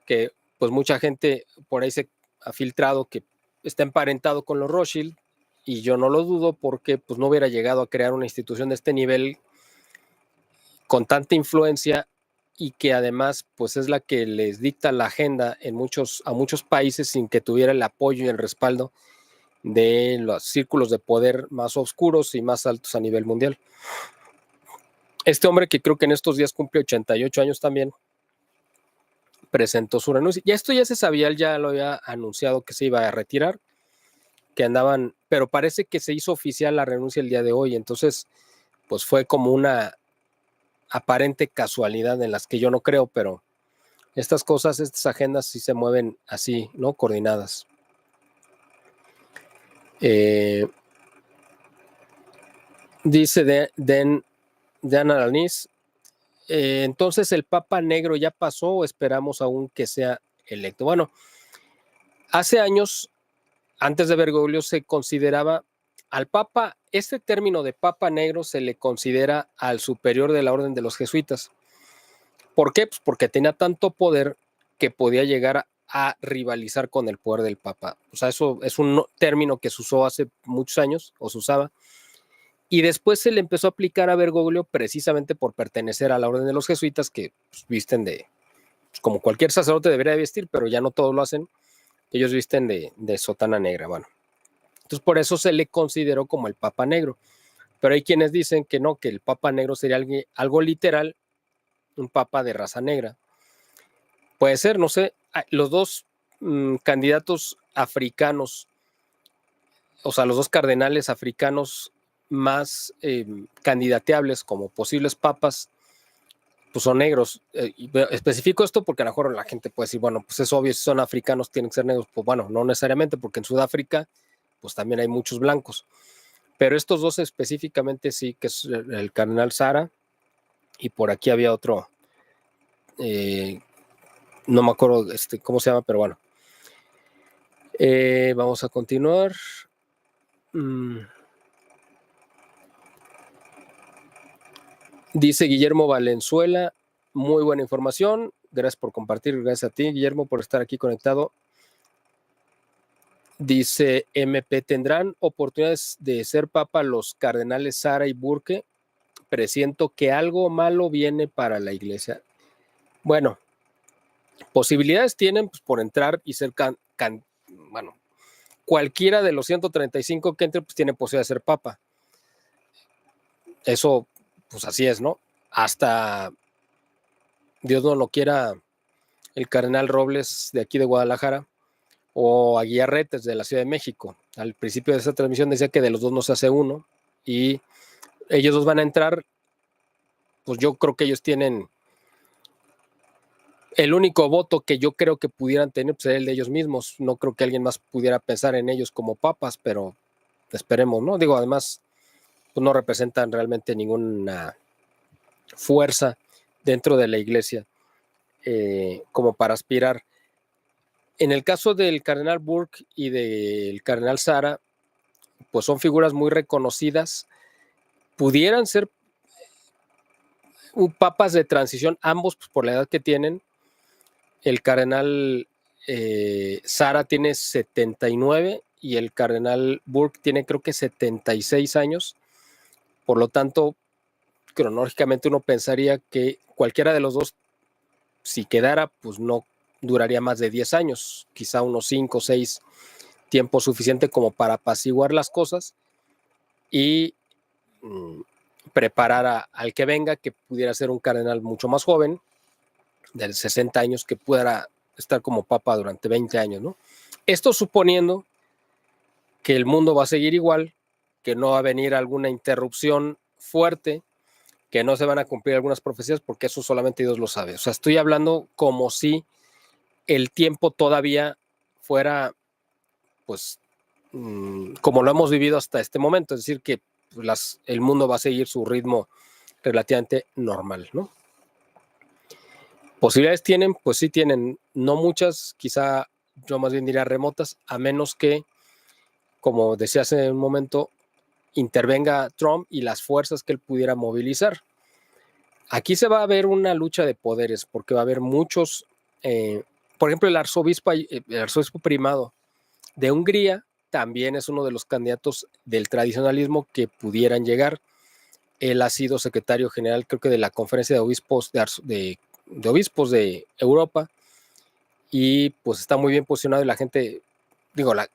que pues mucha gente por ahí se ha filtrado que está emparentado con los Rothschild, y yo no lo dudo porque pues no hubiera llegado a crear una institución de este nivel con tanta influencia y que además pues es la que les dicta la agenda a muchos países sin que tuviera el apoyo y el respaldo de los círculos de poder más oscuros y más altos a nivel mundial. Este hombre, que creo que en estos días cumple 88 años también, presentó su renuncia. Y esto ya se sabía, él ya lo había anunciado que se iba a retirar, que andaban, pero parece que se hizo oficial la renuncia el día de hoy. Entonces, pues fue como una aparente casualidad en las que yo no creo, pero estas cosas, estas agendas sí se mueven así, ¿no? Coordinadas. Dice Dan Alanis, entonces el Papa Negro ya pasó o esperamos aún que sea electo. Bueno, hace años, antes de Bergoglio, se consideraba al Papa, este término de Papa Negro se le considera al superior de la orden de los jesuitas. ¿Por qué? Pues porque tenía tanto poder que podía llegar a rivalizar con el poder del Papa. O sea, eso es un término que se usó hace muchos años, o se usaba, y después se le empezó a aplicar a Bergoglio precisamente por pertenecer a la orden de los jesuitas, que pues, visten de, pues, como cualquier sacerdote debería vestir, pero ya no todos lo hacen, ellos visten de sotana negra. Bueno, entonces por eso se le consideró como el Papa Negro. Pero hay quienes dicen que no, que el Papa Negro sería algo literal, un Papa de raza negra. Puede ser, no sé, los dos candidatos africanos, o sea, los dos cardenales africanos más candidateables como posibles papas, pues son negros. Especifico esto porque a lo mejor la gente puede decir, bueno, pues es obvio, si son africanos tienen que ser negros. Pues bueno, no necesariamente, porque en Sudáfrica pues también hay muchos blancos. Pero estos dos específicamente sí, que es el cardenal Sara, y por aquí había otro, no me acuerdo cómo se llama, pero bueno. Vamos a continuar. Dice Guillermo Valenzuela, muy buena información. Gracias por compartir, gracias a ti, Guillermo, por estar aquí conectado. Dice MP, ¿tendrán oportunidades de ser papa los cardenales Sara y Burke? Presiento que algo malo viene para la iglesia. Bueno, posibilidades tienen pues, por entrar y ser bueno, cualquiera de los 135 que entre pues tiene posibilidad de ser papa. Eso, pues así es, ¿no? Hasta Dios no lo quiera, el cardenal Robles de aquí de Guadalajara o Aguiarretes de la Ciudad de México. Al principio de esa transmisión decía que de los dos no se hace uno y ellos dos van a entrar, pues yo creo que ellos tienen el único voto que yo creo que pudieran tener pues, es el de ellos mismos. No creo que alguien más pudiera pensar en ellos como papas, pero esperemos, ¿no? Digo, además, pues no representan realmente ninguna fuerza dentro de la iglesia como para aspirar. En el caso del cardenal Burke y del cardenal Sara, pues son figuras muy reconocidas. Pudieran ser papas de transición, ambos pues, por la edad que tienen. El cardenal Sara tiene 79 y el cardenal Burke tiene creo que 76 años. Por lo tanto, cronológicamente uno pensaría que cualquiera de los dos, si quedara, pues no duraría más de 10 años, quizá unos 5 o 6, tiempo suficiente como para apaciguar las cosas y preparar al que venga, que pudiera ser un cardenal mucho más joven, de 60 años, que pudiera estar como papa durante 20 años, ¿no? Esto suponiendo que el mundo va a seguir igual, que no va a venir alguna interrupción fuerte, que no se van a cumplir algunas profecías, porque eso solamente Dios lo sabe. O sea, estoy hablando como si el tiempo todavía fuera, pues, como lo hemos vivido hasta este momento, es decir, que el mundo va a seguir su ritmo relativamente normal, ¿no? ¿Posibilidades tienen? Pues sí tienen, no muchas, quizá yo más bien diría remotas, a menos que, como decía hace un momento, intervenga Trump y las fuerzas que él pudiera movilizar. Aquí se va a ver una lucha de poderes, porque va a haber muchos, por ejemplo, el arzobispo primado de Hungría también es uno de los candidatos del tradicionalismo que pudieran llegar. Él ha sido secretario general, creo que de la Conferencia de Obispos de Obispos de Europa, y pues está muy bien posicionado y la gente,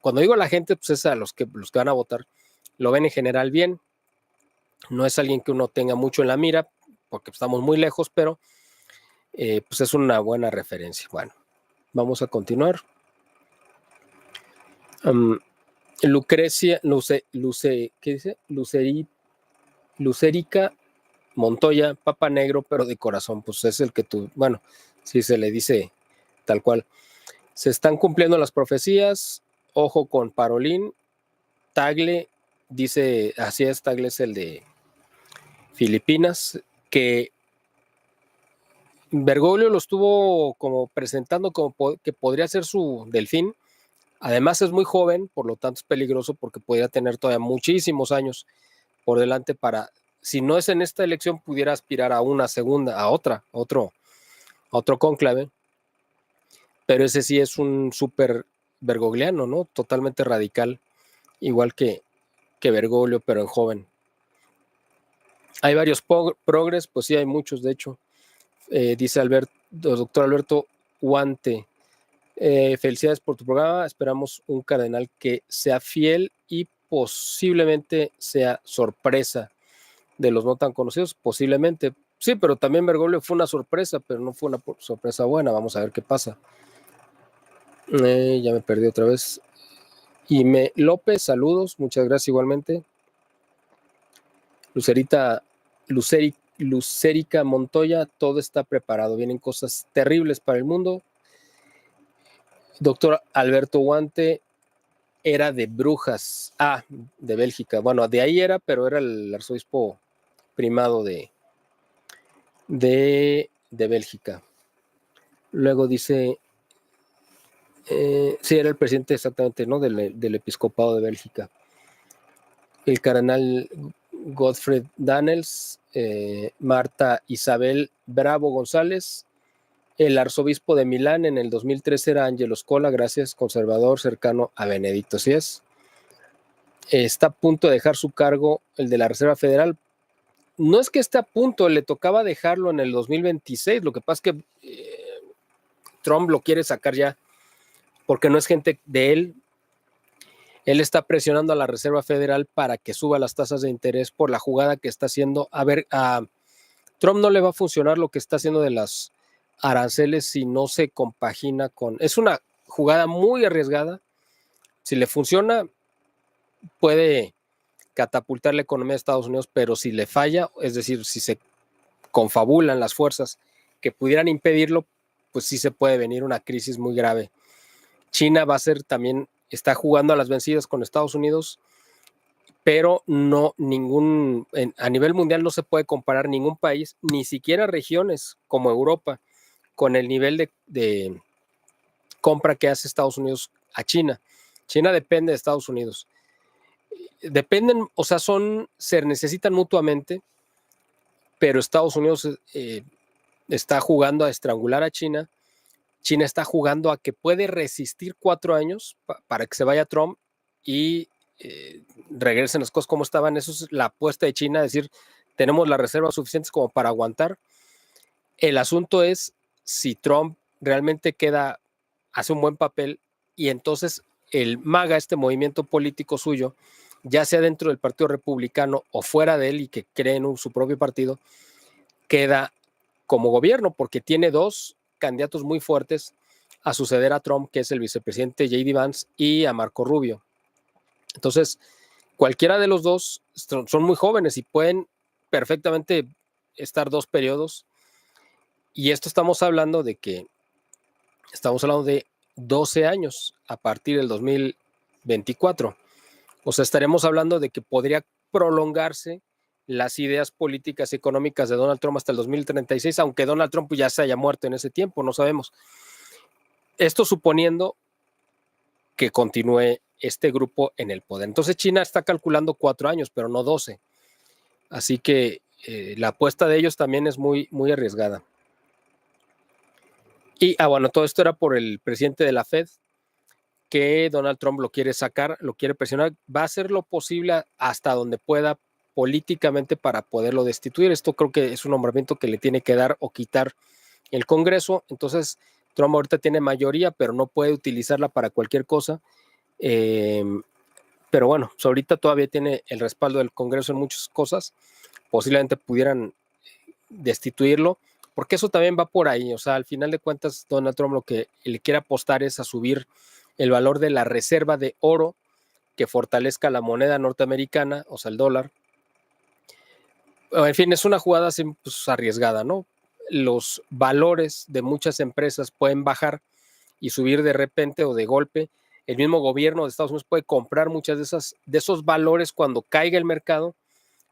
cuando digo la gente, pues es a los que van a votar, lo ven en general bien. No es alguien que uno tenga mucho en la mira, porque estamos muy lejos, pero pues es una buena referencia. Bueno, vamos a continuar. Lucrecia, ¿qué dice? Lucerica Montoya, Papa Negro, pero de corazón, pues es el que tú, bueno, si se le dice tal cual. Se están cumpliendo las profecías, ojo con Parolín. Tagle dice, así es, Tagle es el de Filipinas, que Bergoglio lo estuvo como presentando como que podría ser su delfín. Además es muy joven, por lo tanto es peligroso porque podría tener todavía muchísimos años por delante para, si no es en esta elección, pudiera aspirar a una segunda, a otro cónclave. Pero ese sí es un súper bergogliano, ¿no? Totalmente radical, igual que Bergoglio, pero en joven. Hay varios progres, pues sí, hay muchos, de hecho. Dice doctor Alberto Huante, felicidades por tu programa, esperamos un cardenal que sea fiel y posiblemente sea sorpresa de los no tan conocidos, posiblemente. Sí, pero también Bergoglio fue una sorpresa, pero no fue una sorpresa buena, vamos a ver qué pasa. Ya me perdí otra vez. Y López, saludos, muchas gracias igualmente. Lucérica Montoya, todo está preparado, vienen cosas terribles para el mundo. Doctor Alberto Huante, era de Brujas, de Bélgica. Bueno, de ahí era, pero era el arzobispo primado de Bélgica. Luego dice, sí, era el presidente exactamente, ¿no? Del episcopado de Bélgica. El cardenal Godfred Daniels, Marta Isabel Bravo González, el arzobispo de Milán en el 2013 era Angelo Scola, gracias, conservador cercano a Benedicto. Así es. Está a punto de dejar su cargo el de la Reserva Federal. No es que esté a punto, le tocaba dejarlo en el 2026. Lo que pasa es que Trump lo quiere sacar ya, porque no es gente de él. Él está presionando a la Reserva Federal para que suba las tasas de interés por la jugada que está haciendo. A ver, a Trump no le va a funcionar lo que está haciendo de las aranceles si no se compagina con... Es una jugada muy arriesgada. Si le funciona, puede catapultar la economía de Estados Unidos, pero si le falla, es decir, si se confabulan las fuerzas que pudieran impedirlo, pues sí se puede venir una crisis muy grave. China va a ser también, está jugando a las vencidas con Estados Unidos, pero no a nivel mundial no se puede comparar ningún país, ni siquiera regiones como Europa, con el nivel de compra que hace Estados Unidos a China. China depende de Estados Unidos. Dependen, o sea, se necesitan mutuamente, pero Estados Unidos está jugando a estrangular a China. China está jugando a que puede resistir 4 años para que se vaya Trump y regresen las cosas como estaban. Eso es la apuesta de China, es decir, tenemos las reservas suficientes como para aguantar. El asunto es si Trump realmente hace un buen papel y entonces el MAGA, este movimiento político suyo, ya sea dentro del Partido Republicano o fuera de él y que creen su propio partido, queda como gobierno porque tiene 2 candidatos muy fuertes a suceder a Trump, que es el vicepresidente J.D. Vance y a Marco Rubio. Entonces, cualquiera de los dos son muy jóvenes y pueden perfectamente estar 2 periodos. Y esto estamos hablando de 12 años a partir del 2024. O sea, estaremos hablando de que podría prolongarse las ideas políticas y económicas de Donald Trump hasta el 2036, aunque Donald Trump ya se haya muerto en ese tiempo, no sabemos. Esto suponiendo que continúe este grupo en el poder. Entonces China está calculando 4 años, pero no 12. Así que la apuesta de ellos también es muy, muy arriesgada. Y bueno, todo esto era por el presidente de la Fed, que Donald Trump lo quiere sacar, lo quiere presionar, va a hacer lo posible hasta donde pueda políticamente para poderlo destituir. Esto creo que es un nombramiento que le tiene que dar o quitar el Congreso. Entonces, Trump ahorita tiene mayoría, pero no puede utilizarla para cualquier cosa. Pero bueno, pues ahorita todavía tiene el respaldo del Congreso en muchas cosas. Posiblemente pudieran destituirlo, porque eso también va por ahí. O sea, al final de cuentas, Donald Trump lo que le quiere apostar es a subir el valor de la reserva de oro que fortalezca la moneda norteamericana, o sea, el dólar. En fin, es una jugada así, pues, arriesgada, ¿no? Los valores de muchas empresas pueden bajar y subir de repente o de golpe. El mismo gobierno de Estados Unidos puede comprar muchas de esos valores cuando caiga el mercado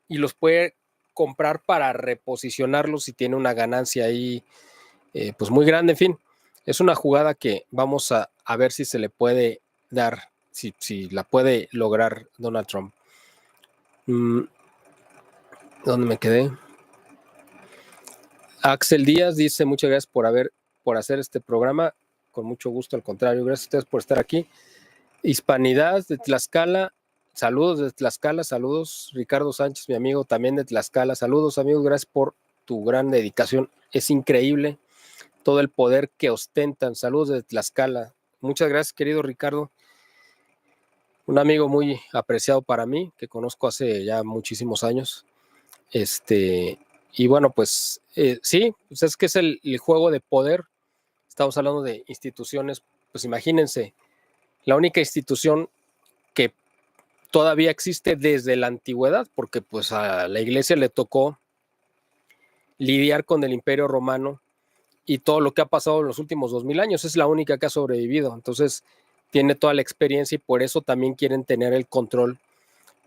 y los puede comprar para reposicionarlo si tiene una ganancia ahí pues muy grande. En fin, es una jugada que vamos a ver si se le puede dar, si la puede lograr Donald Trump. ¿Dónde me quedé? Axel Díaz dice: muchas gracias por hacer este programa, con mucho gusto, al contrario, gracias a ustedes por estar aquí. Hispanidad de Tlaxcala, saludos de Tlaxcala, saludos. Ricardo Sánchez, mi amigo, también de Tlaxcala, saludos amigos, gracias por tu gran dedicación, es increíble todo el poder que ostentan. Saludos de Tlaxcala, muchas gracias, querido Ricardo, un amigo muy apreciado para mí, que conozco hace ya muchísimos años. Y bueno, pues sí, pues es que es el juego de poder. Estamos hablando de instituciones, pues imagínense, la única institución que todavía existe desde la antigüedad, porque pues a la iglesia le tocó lidiar con el Imperio Romano y todo lo que ha pasado en los últimos 2000 años, es la única que ha sobrevivido. Entonces tiene toda la experiencia y por eso también quieren tener el control,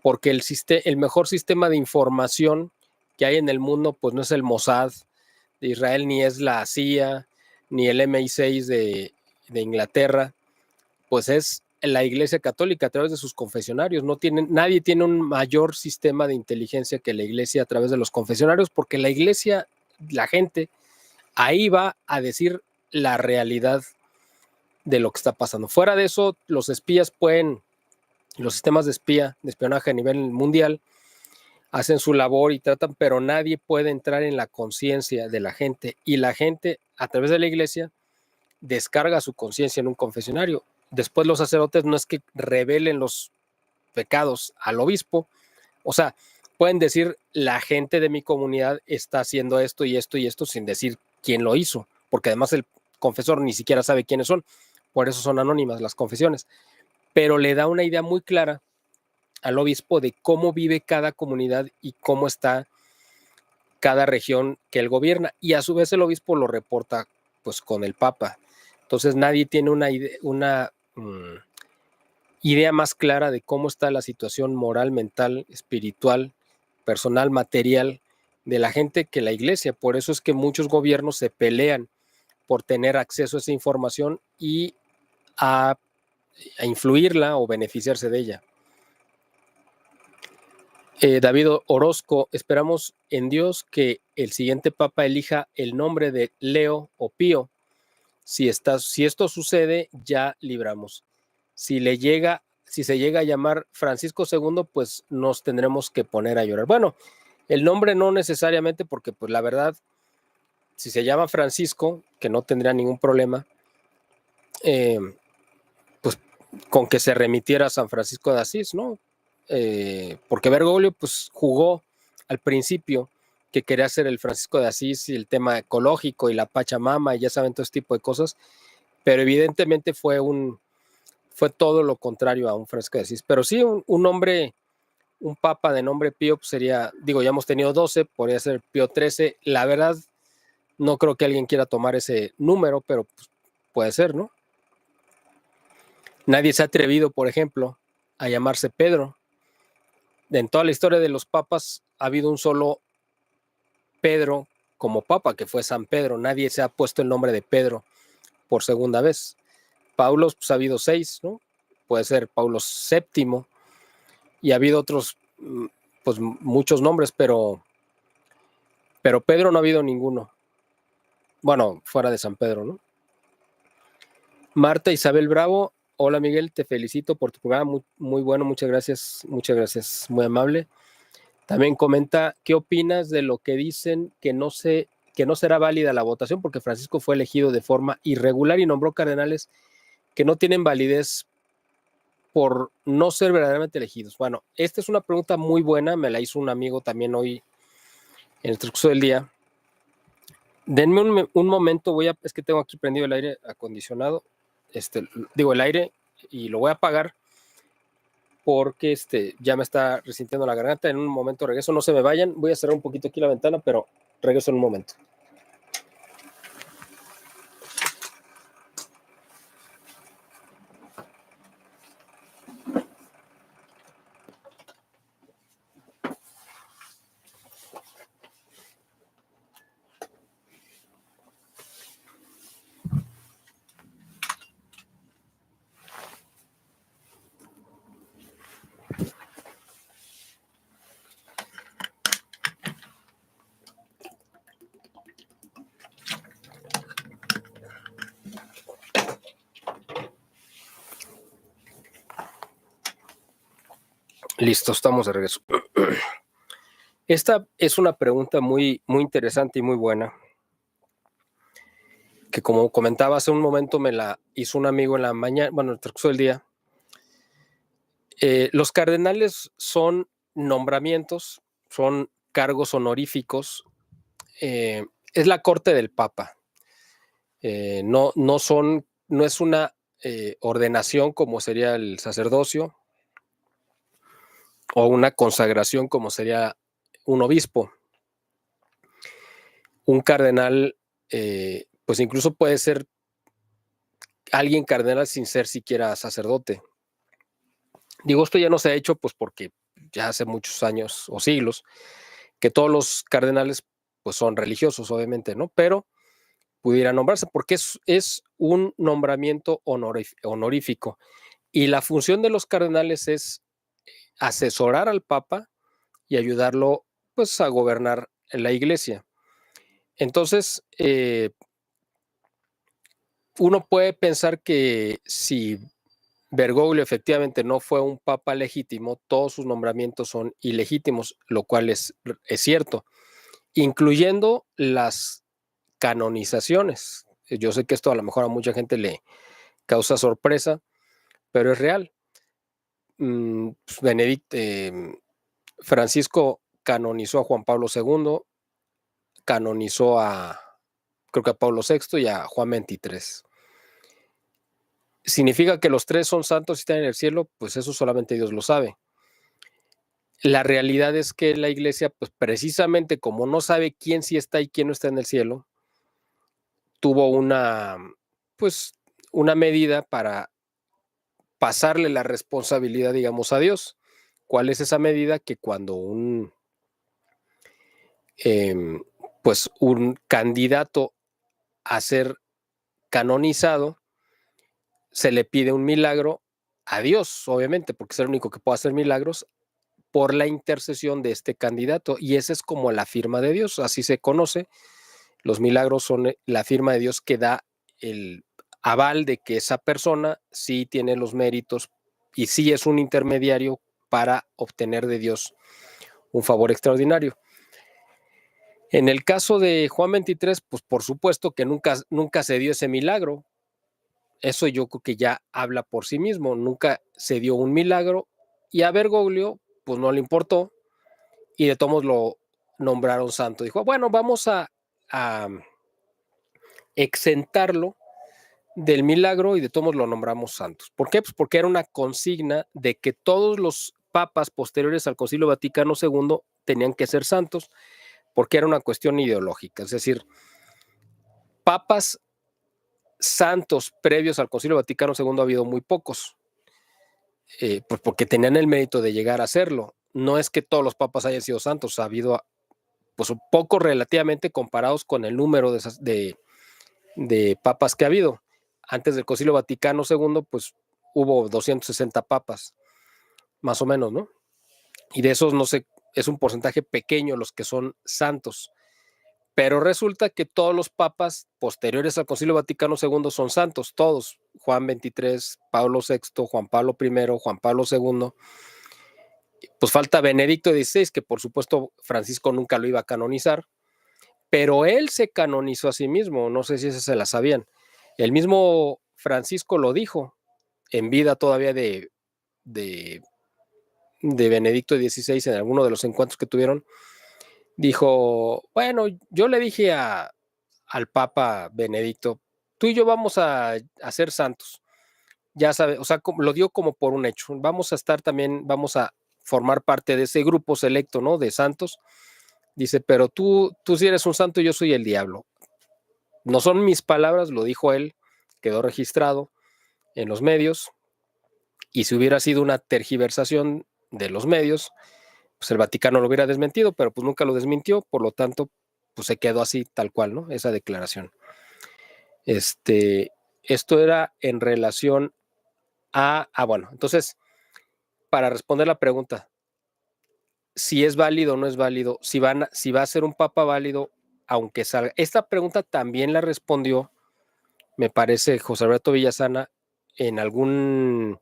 porque el mejor sistema de información que hay en el mundo pues no es el Mossad de Israel, ni es la CIA, ni el MI6 de Inglaterra, pues es la Iglesia Católica a través de sus confesionarios. Nadie tiene un mayor sistema de inteligencia que la Iglesia a través de los confesionarios, porque la Iglesia, la gente, ahí va a decir la realidad de lo que está pasando. Fuera de eso, los espías los sistemas de espionaje a nivel mundial, hacen su labor y tratan, pero nadie puede entrar en la conciencia de la gente, y la gente a través de la iglesia descarga su conciencia en un confesionario. Después los sacerdotes no es que revelen los pecados al obispo, o sea, pueden decir la gente de mi comunidad está haciendo esto y esto y esto sin decir quién lo hizo, porque además el confesor ni siquiera sabe quiénes son, por eso son anónimas las confesiones, pero le da una idea muy clara al obispo de cómo vive cada comunidad y cómo está cada región que él gobierna, y a su vez el obispo lo reporta pues con el papa. Entonces nadie tiene una idea más clara de cómo está la situación moral, mental, espiritual, personal, material de la gente que la iglesia. Por eso es que muchos gobiernos se pelean por tener acceso a esa información y a influirla o beneficiarse de ella. David Orozco: esperamos en Dios que el siguiente papa elija el nombre de Leo o Pío. Si esto sucede, ya libramos. Si se llega a llamar Francisco II, pues nos tendremos que poner a llorar. Bueno, el nombre no necesariamente, porque pues la verdad, si se llama Francisco, que no tendría ningún problema, pues con que se remitiera a San Francisco de Asís, ¿no? Porque Bergoglio pues jugó al principio que quería ser el Francisco de Asís y el tema ecológico y la Pachamama y ya saben todo este tipo de cosas, pero evidentemente fue todo lo contrario a un Francisco de Asís. Pero sí, un hombre, un papa de nombre Pío pues sería, digo, ya hemos tenido 12, podría ser Pío XIII. La verdad, no creo que alguien quiera tomar ese número, pero pues, puede ser, ¿no? Nadie se ha atrevido, por ejemplo, a llamarse Pedro. En toda la historia de los papas ha habido un solo Pedro como papa, que fue San Pedro. Nadie se ha puesto el nombre de Pedro por segunda vez. Paulos, pues ha habido 6, ¿no? Puede ser Paulo VII, y ha habido otros, pues muchos nombres, pero Pedro no ha habido ninguno. Bueno, fuera de San Pedro, ¿no? Marta Isabel Bravo: hola Miguel, te felicito por tu programa, muy, muy bueno, muchas gracias, muy amable. También comenta: ¿qué opinas de lo que dicen que no será válida la votación porque Francisco fue elegido de forma irregular y nombró cardenales que no tienen validez por no ser verdaderamente elegidos? Bueno, esta es una pregunta muy buena, me la hizo un amigo también hoy en el transcurso del día. Denme un momento, es que tengo aquí prendido el aire acondicionado, digo el aire, y lo voy a apagar porque ya me está resintiendo la garganta. En un momento regreso, no se me vayan, voy a cerrar un poquito aquí la ventana, pero regreso en un momento. Listo, estamos de regreso. Esta es una pregunta muy, muy interesante y muy buena, que como comentaba hace un momento me la hizo un amigo en la mañana, bueno, en el transcurso del día. Los cardenales son nombramientos, son cargos honoríficos, es la corte del Papa. No es una ordenación como sería el sacerdocio o una consagración como sería un obispo. Un cardenal, pues incluso puede ser alguien cardenal sin ser siquiera sacerdote. Digo, esto ya no se ha hecho pues porque ya hace muchos años o siglos que todos los cardenales pues son religiosos, obviamente, ¿no? Pero pudiera nombrarse porque es un nombramiento honorífico. Y la función de los cardenales es asesorar al Papa y ayudarlo pues a gobernar la iglesia. Entonces, uno puede pensar que si Bergoglio efectivamente no fue un papa legítimo, todos sus nombramientos son ilegítimos, lo cual es cierto, incluyendo las canonizaciones. Yo sé que esto a lo mejor a mucha gente le causa sorpresa, pero es real. Benedict, Francisco canonizó a Juan Pablo II, canonizó creo que a Pablo VI y a Juan XXIII. ¿Significa que los tres son santos y están en el cielo? Pues eso solamente Dios lo sabe. La realidad es que la iglesia, pues precisamente como no sabe quién sí está y quién no está en el cielo, tuvo pues, una medida para pasarle la responsabilidad, digamos, a Dios. ¿Cuál es esa medida? Que cuando pues un candidato a ser canonizado, se le pide un milagro a Dios, obviamente, porque es el único que puede hacer milagros, por la intercesión de este candidato. Y esa es como la firma de Dios, así se conoce. Los milagros son la firma de Dios que da el aval de que esa persona sí tiene los méritos y sí es un intermediario para obtener de Dios un favor extraordinario. En el caso de Juan 23, pues por supuesto que nunca se dio ese milagro. Eso yo creo que ya habla por sí mismo. Nunca se dio un milagro y a Bergoglio pues no le importó y de todos lo nombraron santo. Dijo, bueno, vamos a exentarlo del milagro y de todos lo nombramos santos. ¿Por qué? Pues porque era una consigna de que todos los papas posteriores al Concilio Vaticano II tenían que ser santos, porque era una cuestión ideológica. Es decir, papas santos previos al Concilio Vaticano II ha habido muy pocos, pues porque tenían el mérito de llegar a serlo. No es que todos los papas hayan sido santos, ha habido pues pocos relativamente comparados con el número de papas que ha habido. Antes del Concilio Vaticano II, pues hubo 260 papas, más o menos, ¿no? Y de esos, no sé, es un porcentaje pequeño los que son santos. Pero resulta que todos los papas posteriores al Concilio Vaticano II son santos, todos. Juan XXIII, Pablo VI, Juan Pablo I, Juan Pablo II. Pues falta Benedicto XVI, que por supuesto Francisco nunca lo iba a canonizar, pero él se canonizó a sí mismo, no sé si esas se la sabían. El mismo Francisco lo dijo en vida todavía de Benedicto XVI en alguno de los encuentros que tuvieron. Dijo, bueno, yo le dije al Papa Benedicto, tú y yo vamos a ser santos. Ya sabes, o sea, lo dio como por un hecho. Vamos a estar también, vamos a formar parte de ese grupo selecto, ¿no? De santos. Dice, pero tú sí eres un santo y yo soy el diablo. No son mis palabras, lo dijo él, quedó registrado en los medios. Y si hubiera sido una tergiversación de los medios, pues el Vaticano lo hubiera desmentido, pero pues nunca lo desmintió, por lo tanto, pues se quedó así tal cual, ¿no? Esa declaración. Esto era en relación bueno, entonces, para responder la pregunta, si es válido o no es válido, si va a ser un papa válido, aunque salga. Esta pregunta también la respondió, me parece, José Alberto Villasana en algún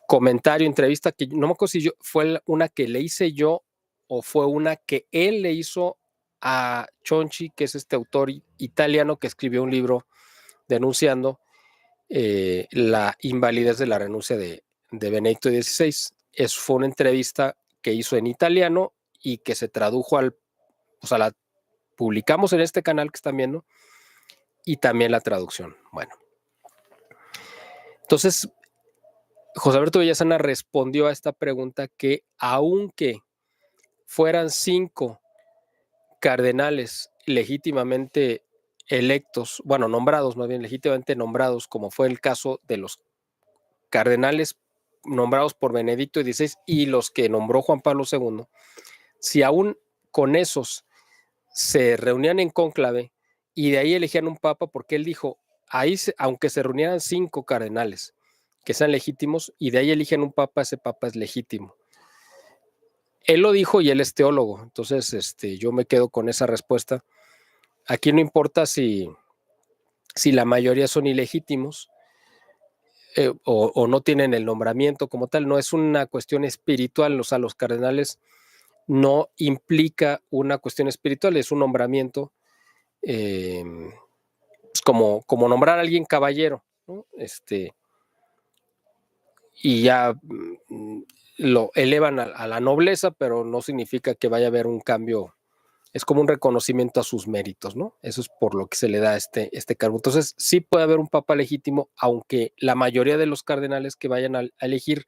comentario, entrevista, que no me acuerdo si fue una que le hice yo o fue una que él le hizo a Chonchi, que es este autor italiano que escribió un libro denunciando la invalidez de la renuncia de Benedicto XVI. Fue una entrevista que hizo en italiano y que se tradujo o sea, la publicamos en este canal que están viendo y también la traducción. Bueno, entonces José Alberto Villasana respondió a esta pregunta que aunque fueran 5 cardenales legítimamente electos, bueno, nombrados, más bien legítimamente nombrados, como fue el caso de los cardenales nombrados por Benedicto XVI y los que nombró Juan Pablo II, si aún con esos se reunían en cónclave y de ahí elegían un papa, porque él dijo, ahí aunque se reunieran 5 cardenales que sean legítimos y de ahí eligen un papa, ese papa es legítimo. Él lo dijo y él es teólogo, entonces yo me quedo con esa respuesta. Aquí no importa si la mayoría son ilegítimos o no tienen el nombramiento como tal, no es una cuestión espiritual, o sea, los cardenales no implica una cuestión espiritual, es un nombramiento pues como nombrar a alguien caballero, ¿no? Y ya lo elevan a la nobleza, pero no significa que vaya a haber un cambio. Es como un reconocimiento a sus méritos, ¿no? Eso es por lo que se le da este cargo. Entonces, sí puede haber un papa legítimo, aunque la mayoría de los cardenales que vayan a elegir,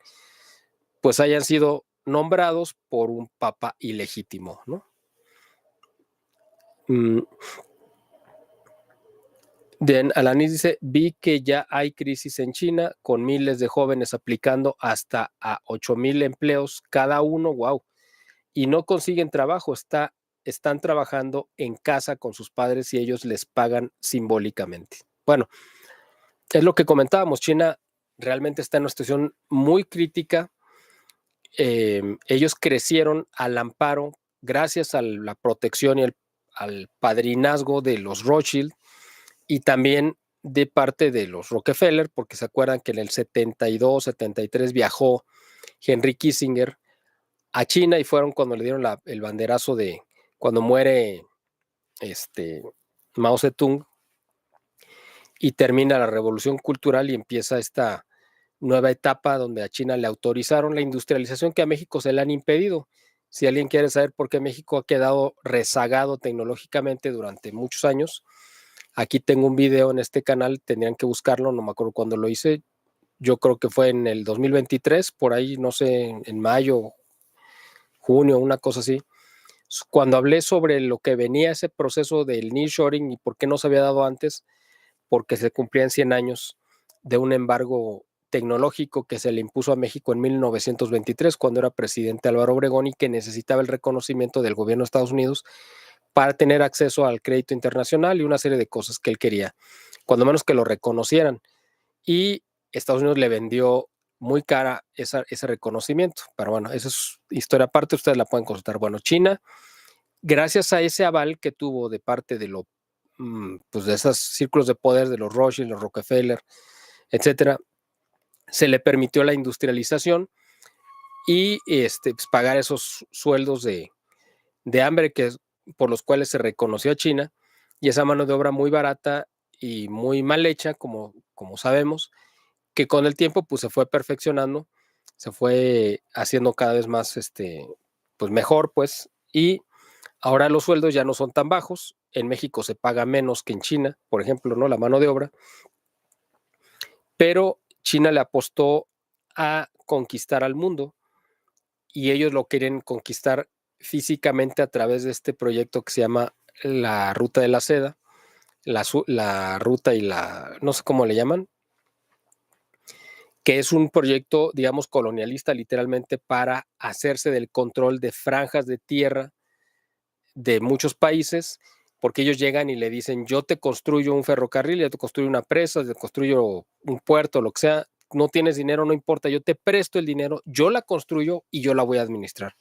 pues hayan sido nombrados por un papa ilegítimo, ¿no? Alanis dice, vi que ya hay crisis en China con miles de jóvenes aplicando hasta a 8,000 empleos cada uno, wow, y no consiguen trabajo, están trabajando en casa con sus padres y ellos les pagan simbólicamente. Bueno, es lo que comentábamos, China realmente está en una situación muy crítica. Ellos crecieron al amparo, gracias a la protección y al padrinazgo de los Rothschild y también de parte de los Rockefeller, porque se acuerdan que en el 72, 73 viajó Henry Kissinger a China y fueron cuando le dieron el banderazo de cuando muere Mao Zedong y termina la revolución cultural y empieza esta nueva etapa donde a China le autorizaron la industrialización que a México se le han impedido. Si alguien quiere saber por qué México ha quedado rezagado tecnológicamente durante muchos años, aquí tengo un video en este canal, tendrían que buscarlo, no me acuerdo cuándo lo hice, yo creo que fue en el 2023, por ahí, no sé, en mayo, junio, una cosa así, cuando hablé sobre lo que venía ese proceso del nearshoring y por qué no se había dado antes, porque se cumplían 100 años de un embargo tecnológico que se le impuso a México en 1923, cuando era presidente Álvaro Obregón y que necesitaba el reconocimiento del gobierno de Estados Unidos para tener acceso al crédito internacional y una serie de cosas que él quería, cuando menos que lo reconocieran. Y Estados Unidos le vendió muy cara ese reconocimiento. Pero bueno, esa es historia aparte, ustedes la pueden consultar. Bueno, China, gracias a ese aval que tuvo de parte de pues de esos círculos de poder de los Rothschild, los Rockefeller, etcétera, se le permitió la industrialización y pues pagar esos sueldos de hambre por los cuales se reconoció a China, y esa mano de obra muy barata y muy mal hecha, como sabemos, que con el tiempo pues se fue perfeccionando, se fue haciendo cada vez más pues mejor, pues, y ahora los sueldos ya no son tan bajos. En México se paga menos que en China, por ejemplo, ¿no? La mano de obra, pero China le apostó a conquistar al mundo y ellos lo quieren conquistar físicamente a través de este proyecto que se llama la Ruta de la Seda, la ruta y no sé cómo le llaman, que es un proyecto, digamos, colonialista literalmente para hacerse del control de franjas de tierra de muchos países, porque ellos llegan y le dicen, yo te construyo un ferrocarril, yo te construyo una presa, te construyo un puerto, lo que sea, no tienes dinero, no importa, yo te presto el dinero, yo la construyo y yo la voy a administrar.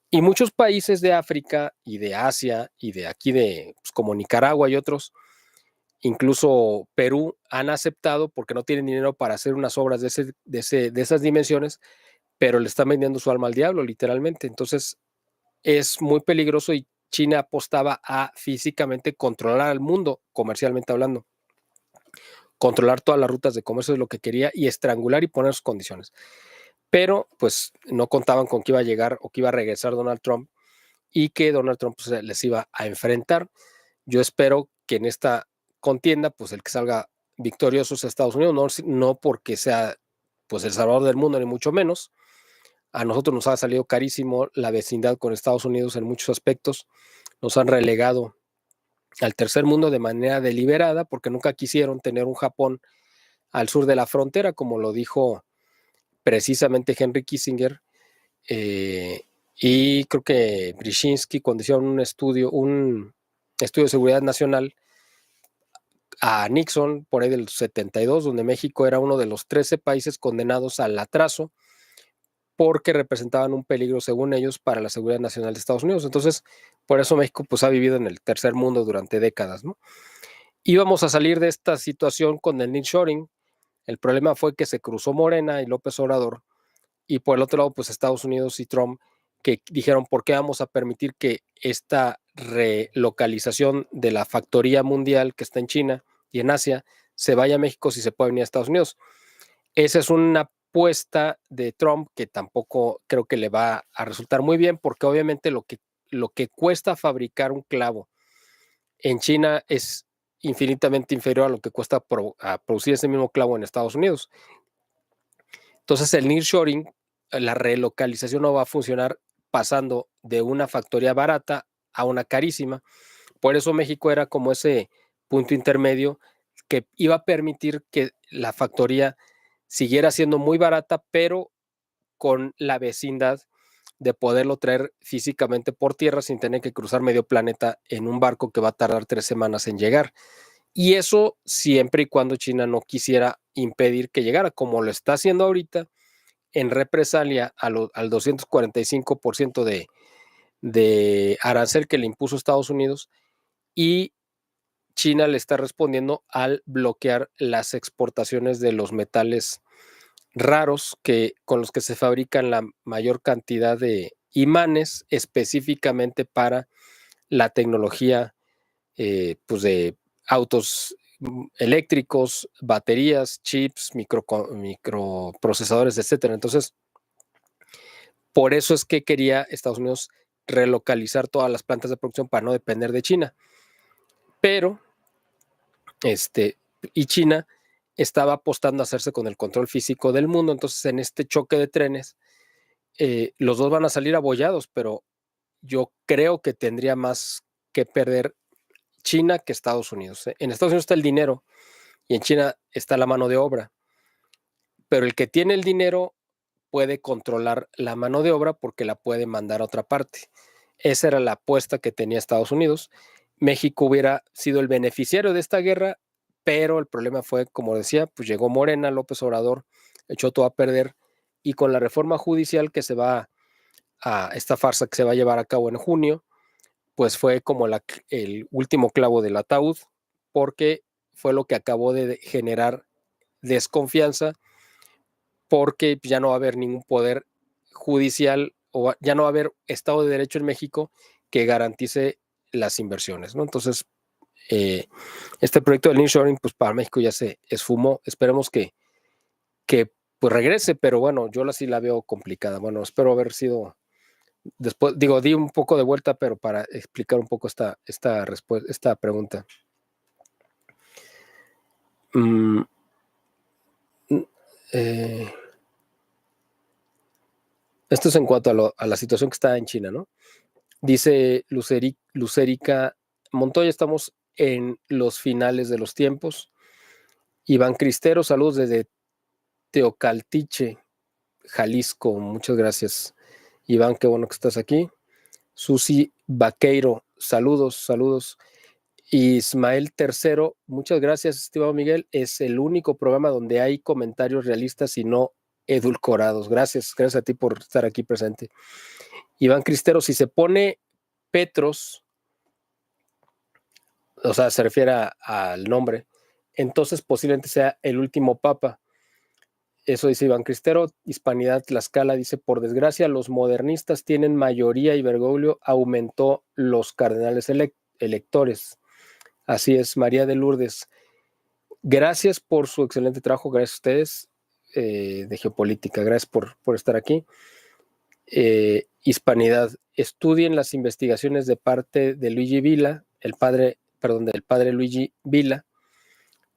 Y muchos países de África y de Asia y de aquí pues como Nicaragua y otros, incluso Perú han aceptado porque no tienen dinero para hacer unas obras de esas dimensiones, pero le están vendiendo su alma al diablo, literalmente. Entonces es muy peligroso y China apostaba a físicamente controlar al mundo, comercialmente hablando. Controlar todas las rutas de comercio es lo que quería y estrangular y poner sus condiciones. Pero pues no contaban con que iba a llegar o que iba a regresar Donald Trump y que Donald Trump pues, les iba a enfrentar. Yo espero que en esta contienda pues el que salga victorioso es Estados Unidos, no porque sea pues el salvador del mundo ni mucho menos. A nosotros nos ha salido carísimo la vecindad con Estados Unidos en muchos aspectos. Nos han relegado al tercer mundo de manera deliberada porque nunca quisieron tener un Japón al sur de la frontera, como lo dijo precisamente Henry Kissinger, y creo que Brzezinski cuando hicieron un estudio de seguridad nacional a Nixon por ahí del 72, donde México era uno de los 13 países condenados al atraso porque representaban un peligro, según ellos, para la seguridad nacional de Estados Unidos. Entonces, por eso México pues, ha vivido en el tercer mundo durante décadas, ¿no? Íbamos a salir de esta situación con el nearshoring. El problema fue que se cruzó Morena y López Obrador, y por el otro lado, pues Estados Unidos y Trump, que dijeron, ¿por qué vamos a permitir que esta relocalización de la factoría mundial que está en China y en Asia se vaya a México si se puede venir a Estados Unidos? Esa es una apuesta de Trump que tampoco creo que le va a resultar muy bien, porque obviamente lo que cuesta fabricar un clavo en China es infinitamente inferior a lo que cuesta producir ese mismo clavo en Estados Unidos. Entonces el nearshoring, la relocalización no va a funcionar pasando de una factoría barata a una carísima. Por eso México era como ese punto intermedio que iba a permitir que la factoría siguiera siendo muy barata, pero con la vecindad de poderlo traer físicamente por tierra sin tener que cruzar medio planeta en un barco que va a tardar 3 semanas en llegar. Y eso siempre y cuando China no quisiera impedir que llegara, como lo está haciendo ahorita, en represalia al 245% de arancel que le impuso Estados Unidos, y China le está respondiendo al bloquear las exportaciones de los metales raros con los que se fabrican la mayor cantidad de imanes específicamente para la tecnología pues de autos eléctricos, baterías, chips, microprocesadores, etcétera. Entonces, por eso es que quería Estados Unidos relocalizar todas las plantas de producción para no depender de China. Pero, y China estaba apostando a hacerse con el control físico del mundo. Entonces, en este choque de trenes, los dos van a salir abollados, pero yo creo que tendría más que perder China que Estados Unidos. En Estados Unidos está el dinero y en China está la mano de obra. Pero el que tiene el dinero puede controlar la mano de obra porque la puede mandar a otra parte. Esa era la apuesta que tenía Estados Unidos. México hubiera sido el beneficiario de esta guerra, pero el problema fue, como decía, pues llegó Morena, López Obrador, echó todo a perder, y con la reforma judicial que se va a esta farsa que se va a llevar a cabo en junio, pues fue como el último clavo del ataúd, porque fue lo que acabó de generar desconfianza, porque ya no va a haber ningún poder judicial o ya no va a haber Estado de Derecho en México que garantice las inversiones, ¿no? Entonces, este proyecto del nearshoring, pues para México ya se esfumó. Esperemos que pues regrese, pero bueno, yo sí la veo complicada. Bueno, espero haber sido después, digo, di un poco de vuelta, pero para explicar un poco esta pregunta. Esto es en cuanto a la situación que está en China, ¿no? Dice Lucérica Montoya, estamos en los finales de los tiempos. Iván Cristero, saludos desde Teocaltiche, Jalisco. Muchas gracias, Iván, qué bueno que estás aquí. Susi Vaqueiro, saludos. Ismael Tercero, muchas gracias, estimado Miguel. Es el único programa donde hay comentarios realistas y no edulcorados. Gracias a ti por estar aquí presente. Iván Cristero, si se pone Petros, o sea, se refiere al nombre. Entonces posiblemente sea el último papa. Eso dice Iván Cristero. Hispanidad Tlaxcala dice, por desgracia, los modernistas tienen mayoría y Bergoglio aumentó los cardenales electores. Así es, María de Lourdes. Gracias por su excelente trabajo, gracias a ustedes de geopolítica, gracias por estar aquí. Hispanidad, estudien las investigaciones de parte de Luigi Vila, del padre Luigi Vila,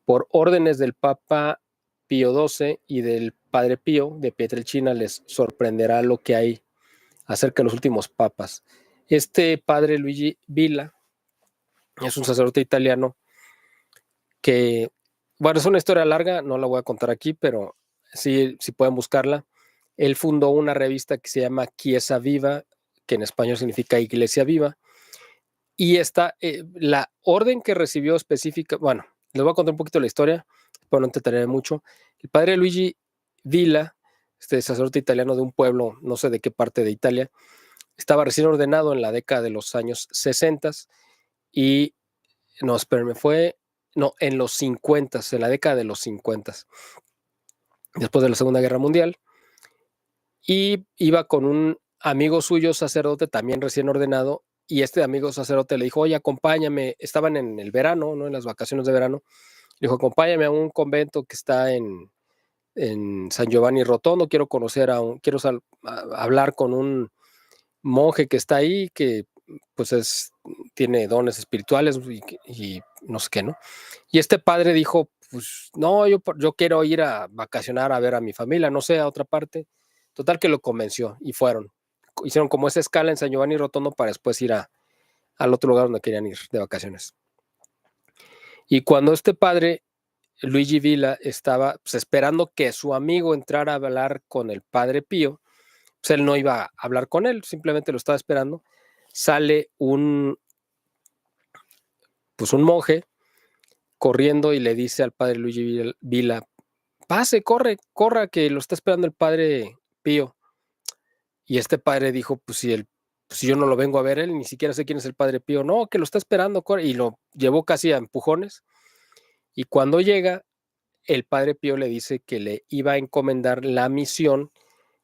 por órdenes del Papa Pío XII y del Padre Pío de Pietrelcina. Les sorprenderá lo que hay acerca de los últimos papas. Este padre Luigi Vila es un sacerdote italiano que, bueno, es una historia larga, no la voy a contar aquí, pero sí pueden buscarla. Él fundó una revista que se llama Chiesa Viva, que en español significa Iglesia Viva, y la orden que recibió específica, bueno, les voy a contar un poquito la historia, pero no entreteneré mucho. El padre Luigi Villa, este sacerdote italiano de un pueblo, no sé de qué parte de Italia, estaba recién ordenado en la década de los años 60 y, no, espérenme, en los 50, en la década de los 50, después de la Segunda Guerra Mundial, y iba con un amigo suyo, sacerdote, también recién ordenado, y este amigo sacerdote le dijo, oye, acompáñame, estaban en el verano, ¿no? En las vacaciones de verano, le dijo, acompáñame a un convento que está en San Giovanni Rotondo, quiero hablar con un monje que está ahí, que pues tiene dones espirituales y no sé qué, ¿no? Y este padre dijo, pues no, yo quiero ir a vacacionar a ver a mi familia, no sé, a otra parte. Total que lo convenció y fueron. Hicieron como esa escala en San Giovanni Rotondo para después ir al otro lugar donde querían ir de vacaciones. Y cuando este padre, Luigi Villa, estaba pues, esperando que su amigo entrara a hablar con el padre Pío, pues él no iba a hablar con él, simplemente lo estaba esperando. Sale un monje corriendo y le dice al padre Luigi Villa, pase, corra, que lo está esperando el padre Pío. Y este padre dijo, pues si yo no lo vengo a ver él, ni siquiera sé quién es el padre Pío. No, que lo está esperando, corre. Y lo llevó casi a empujones. Y cuando llega, el padre Pío le dice que le iba a encomendar la misión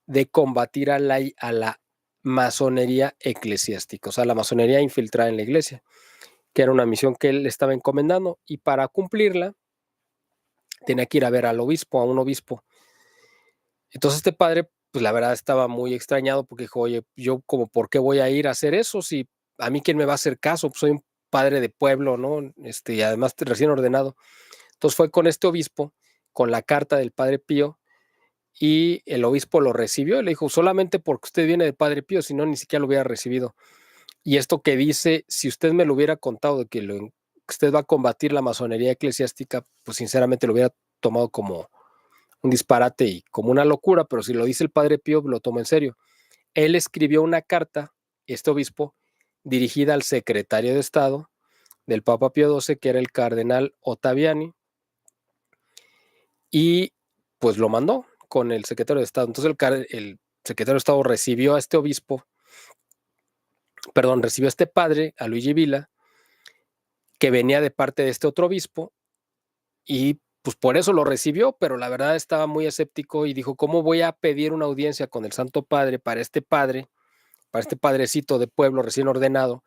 de combatir a la masonería eclesiástica, o sea, la masonería infiltrada en la iglesia, que era una misión que él le estaba encomendando, y para cumplirla tenía que ir a ver a un obispo. Entonces este padre, pues la verdad estaba muy extrañado porque dijo, oye, yo como, ¿por qué voy a ir a hacer eso? Si a mí quién me va a hacer caso, pues soy un padre de pueblo, ¿no? Y además recién ordenado. Entonces fue con este obispo, con la carta del padre Pío, y el obispo lo recibió y le dijo, solamente porque usted viene del padre Pío, si no, ni siquiera lo hubiera recibido. Y esto que dice, si usted me lo hubiera contado de que usted va a combatir la masonería eclesiástica, pues sinceramente lo hubiera tomado como un disparate y como una locura, pero si lo dice el padre Pío, lo tomo en serio. Él escribió una carta, este obispo, dirigida al secretario de Estado del Papa Pío XII, que era el cardenal Ottaviani, y pues lo mandó con el secretario de Estado. Entonces el secretario de Estado recibió a este obispo, recibió a este padre, a Luigi Villa, que venía de parte de este otro obispo, y pues por eso lo recibió, pero la verdad estaba muy escéptico y dijo, ¿cómo voy a pedir una audiencia con el Santo Padre para este padrecito de pueblo recién ordenado,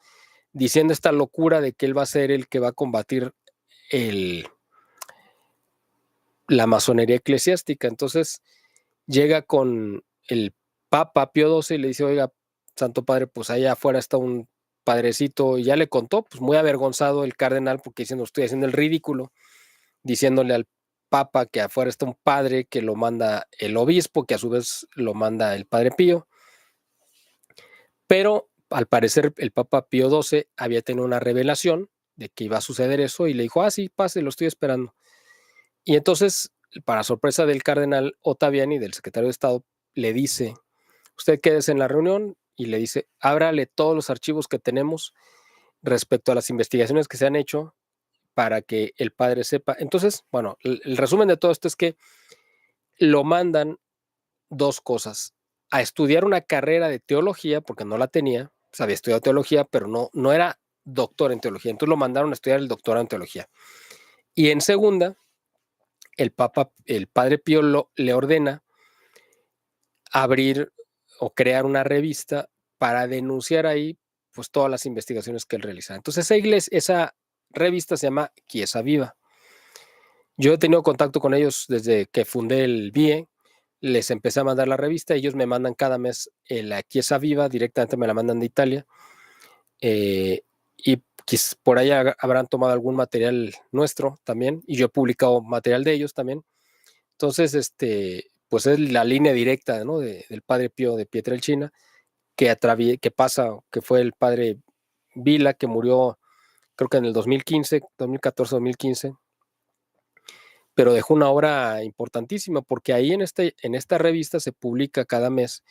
diciendo esta locura de que él va a ser el que va a combatir la masonería eclesiástica? Entonces llega con el Papa Pío XII y le dice, oiga, Santo Padre, pues allá afuera está un padrecito, y ya le contó, pues muy avergonzado el cardenal, porque diciendo, estoy haciendo el ridículo, diciéndole al Papa que afuera está un padre que lo manda el obispo, que a su vez lo manda el padre Pío. Pero al parecer el Papa Pío XII había tenido una revelación de que iba a suceder eso y le dijo, sí, pase, lo estoy esperando. Y entonces, para sorpresa del cardenal Ottaviani, del secretario de Estado, le dice, usted quédese en la reunión, y le dice, ábrale todos los archivos que tenemos respecto a las investigaciones que se han hecho para que el padre sepa. Entonces, bueno, el resumen de todo esto es que lo mandan dos cosas: a estudiar una carrera de teología, porque no la tenía, había estudiado teología, pero no era doctor en teología. Entonces lo mandaron a estudiar el doctorado en teología. Y en segunda, el padre Pío le ordena abrir o crear una revista para denunciar ahí pues todas las investigaciones que él realizaba. Entonces esa revista se llama Chiesa Viva. Yo he tenido contacto con ellos desde que fundé el BIE, les empecé a mandar la revista, ellos me mandan cada mes la Chiesa Viva, directamente me la mandan de Italia, y por ahí habrán tomado algún material nuestro también, y yo he publicado material de ellos también. Entonces, pues es la línea directa, ¿no? del padre Pío de Pietrelcina, que fue el padre Vila, que murió creo que en el 2014-2015, pero dejó una obra importantísima, porque ahí en esta revista se publica cada mes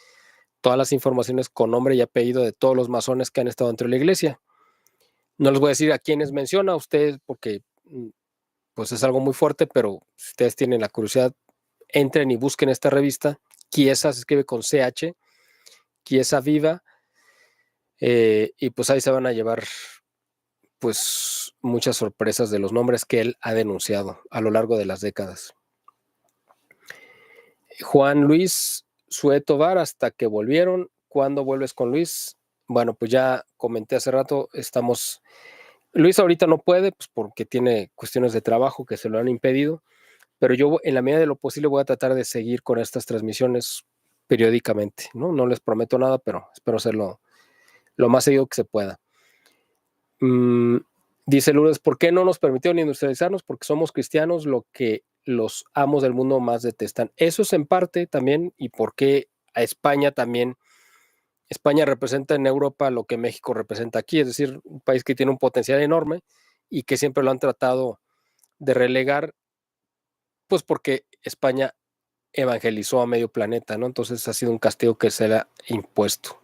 todas las informaciones con nombre y apellido de todos los masones que han estado dentro de la iglesia. No les voy a decir a quiénes menciona a ustedes, porque pues es algo muy fuerte, pero si ustedes tienen la curiosidad, entren y busquen esta revista. Chiesa se escribe con CH, Chiesa Viva, y pues ahí se van a llevar pues muchas sorpresas de los nombres que él ha denunciado a lo largo de las décadas. Juan Luis Suetovar, hasta que volvieron. ¿Cuándo vuelves con Luis? Bueno, pues ya comenté hace rato, Luis ahorita no puede, pues porque tiene cuestiones de trabajo que se lo han impedido, pero yo en la medida de lo posible voy a tratar de seguir con estas transmisiones periódicamente, ¿no? No les prometo nada, pero espero hacerlo lo más seguido que se pueda. Dice Lourdes, ¿por qué no nos permitieron industrializarnos? Porque somos cristianos, lo que los amos del mundo más detestan. Eso es en parte también, y porque a España también, España representa en Europa lo que México representa aquí, es decir, un país que tiene un potencial enorme y que siempre lo han tratado de relegar, pues porque España evangelizó a medio planeta, ¿no? Entonces ha sido un castigo que se le ha impuesto.